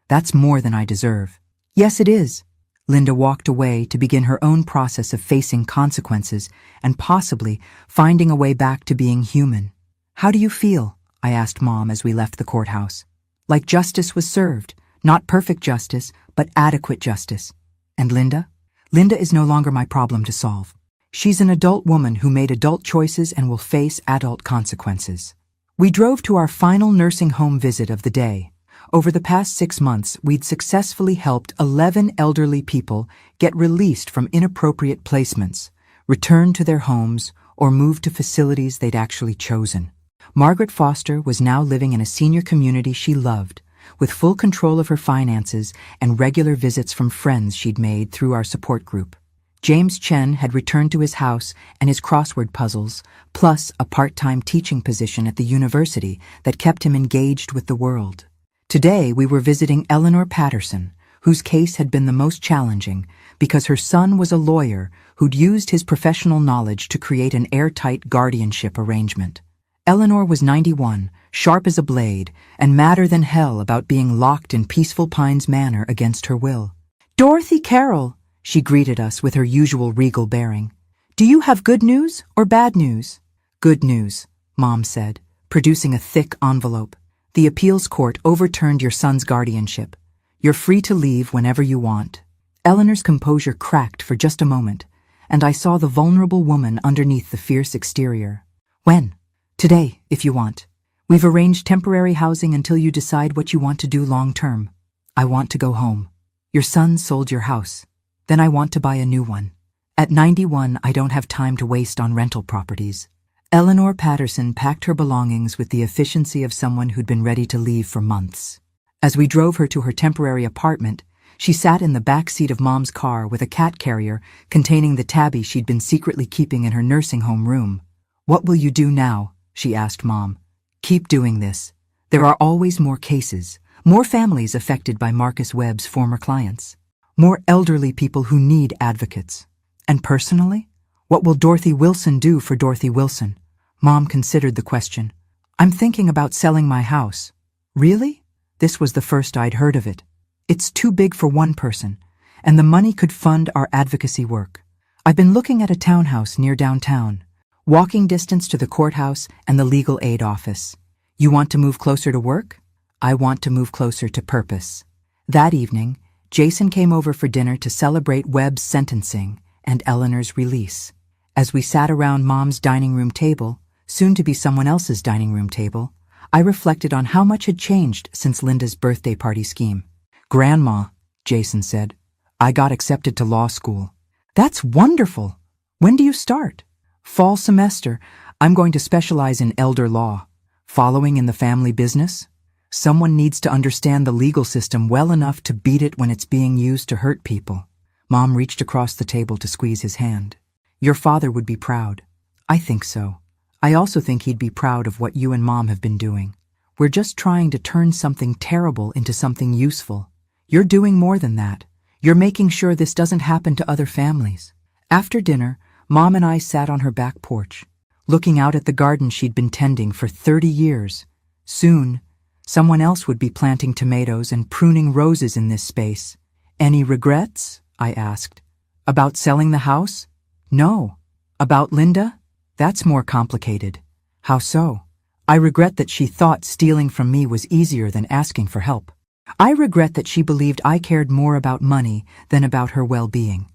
"That's more than I deserve." "Yes, it is." Linda walked away to begin her own process of facing consequences and possibly finding a way back to being human. "How do you feel?" I asked Mom as we left the courthouse. "Like justice was served. Not perfect justice, but adequate justice." "And Linda?" "Linda is no longer my problem to solve. She's an adult woman who made adult choices and will face adult consequences." We drove to our final nursing home visit of the day. Over the past 6 months, we'd successfully helped 11 elderly people get released from inappropriate placements, return to their homes, or move to facilities they'd actually chosen. Margaret Foster was now living in a senior community she loved, with full control of her finances and regular visits from friends she'd made through our support group. James Chen had returned to his house and his crossword puzzles, plus a part-time teaching position at the university that kept him engaged with the world. Today we were visiting Eleanor Patterson, whose case had been the most challenging because her son was a lawyer who'd used his professional knowledge to create an airtight guardianship arrangement. Eleanor was 91, sharp as a blade, and madder than hell about being locked in Peaceful Pines Manor against her will. "Dorothy Carroll," she greeted us with her usual regal bearing. "Do you have good news or bad news?" "Good news," Mom said, producing a thick envelope. "The appeals court overturned your son's guardianship. You're free to leave whenever you want." Eleanor's composure cracked for just a moment, and I saw the vulnerable woman underneath the fierce exterior. "When?" "Today, if you want. We've arranged temporary housing until you decide what you want to do long term. I want to go home. Your son sold your house. Then I want to buy a new one. At 91, I don't have time to waste on rental properties." Eleanor Patterson packed her belongings with the efficiency of someone who'd been ready to leave for months. As we drove her to her temporary apartment, she sat in the back seat of Mom's car with a cat carrier containing the tabby she'd been secretly keeping in her nursing home room. "What will you do now?" she asked Mom. "Keep doing this. There are always more cases, more families affected by Marcus Webb's former clients, more elderly people who need advocates. And personally, what will Dorothy Wilson do for Dorothy Wilson?" Mom considered the question. "I'm thinking about selling my house." "Really?" This was the first I'd heard of it. "It's too big for one person, and the money could fund our advocacy work. I've been looking at a townhouse near downtown, walking distance to the courthouse and the legal aid office. You want to move closer to work? I want to move closer to purpose." That evening, Jason came over for dinner to celebrate Webb's sentencing and Eleanor's release. As we sat around Mom's dining room table, soon to be someone else's dining room table, I reflected on how much had changed since Linda's birthday party scheme. "Grandma," Jason said, "I got accepted to law school." "That's wonderful. When do you start?" "Fall semester. I'm going to specialize in elder law. Following in the family business? Someone needs to understand the legal system well enough to beat it when it's being used to hurt people." Mom reached across the table to squeeze his hand. "Your father would be proud." "I think so. I also think he'd be proud of what you and Mom have been doing. We're just trying to turn something terrible into something useful. You're doing more than that. You're making sure this doesn't happen to other families." After dinner, Mom and I sat on her back porch, looking out at the garden she'd been tending for 30 years. Soon, someone else would be planting tomatoes and pruning roses in this space. "Any regrets?" I asked. "About selling the house?" "No." "About Linda?" "That's more complicated." "How so?" "I regret that she thought stealing from me was easier than asking for help. I regret that she believed I cared more about money than about her well-being.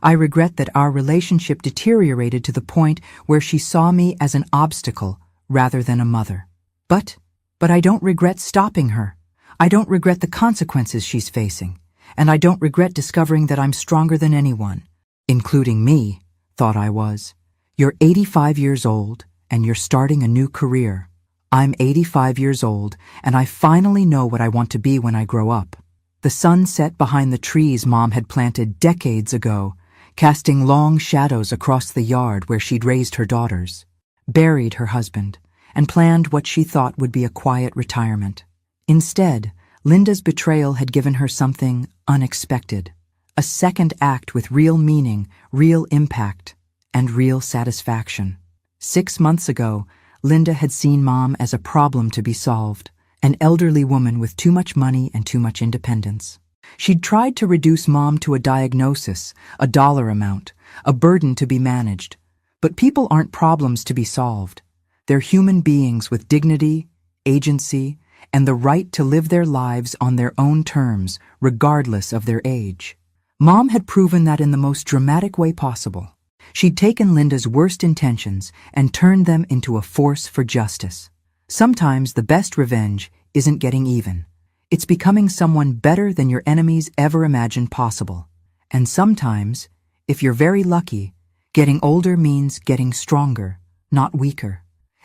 I regret that our relationship deteriorated to the point where she saw me as an obstacle rather than a mother. But I don't regret stopping her. I don't regret the consequences she's facing, and I don't regret discovering that I'm stronger than anyone, including me, thought I was. You're 85 years old, and you're starting a new career. I'm 85 years old, and I finally know what I want to be when I grow up. The sun set behind the trees Mom had planted decades ago, casting long shadows across the yard where she'd raised her daughters, buried her husband, and planned what she thought would be a quiet retirement. Instead, Linda's betrayal had given her something unexpected, a second act with real meaning, real impact, and real satisfaction. 6 months ago, Linda had seen Mom as a problem to be solved, an elderly woman with too much money and too much independence. She'd tried to reduce Mom to a diagnosis, a dollar amount, a burden to be managed. But people aren't problems to be solved. They're human beings with dignity, agency, and the right to live their lives on their own terms, regardless of their age. Mom had proven that in the most dramatic way possible. She'd taken Linda's worst intentions and turned them into a force for justice. Sometimes the best revenge isn't getting even. It's becoming someone better than your enemies ever imagined possible. And sometimes, if you're very lucky, getting older means getting stronger, not weaker.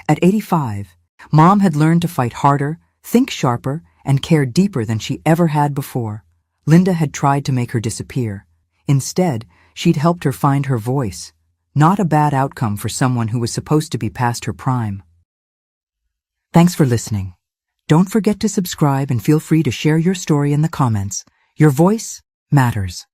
At 85, Mom had learned to fight harder, think sharper, and care deeper than she ever had before. Linda had tried to make her disappear. Instead, she'd helped her find her voice. Not a bad outcome for someone who was supposed to be past her prime. Thanks for listening. Don't forget to subscribe and feel free to share your story in the comments. Your voice matters.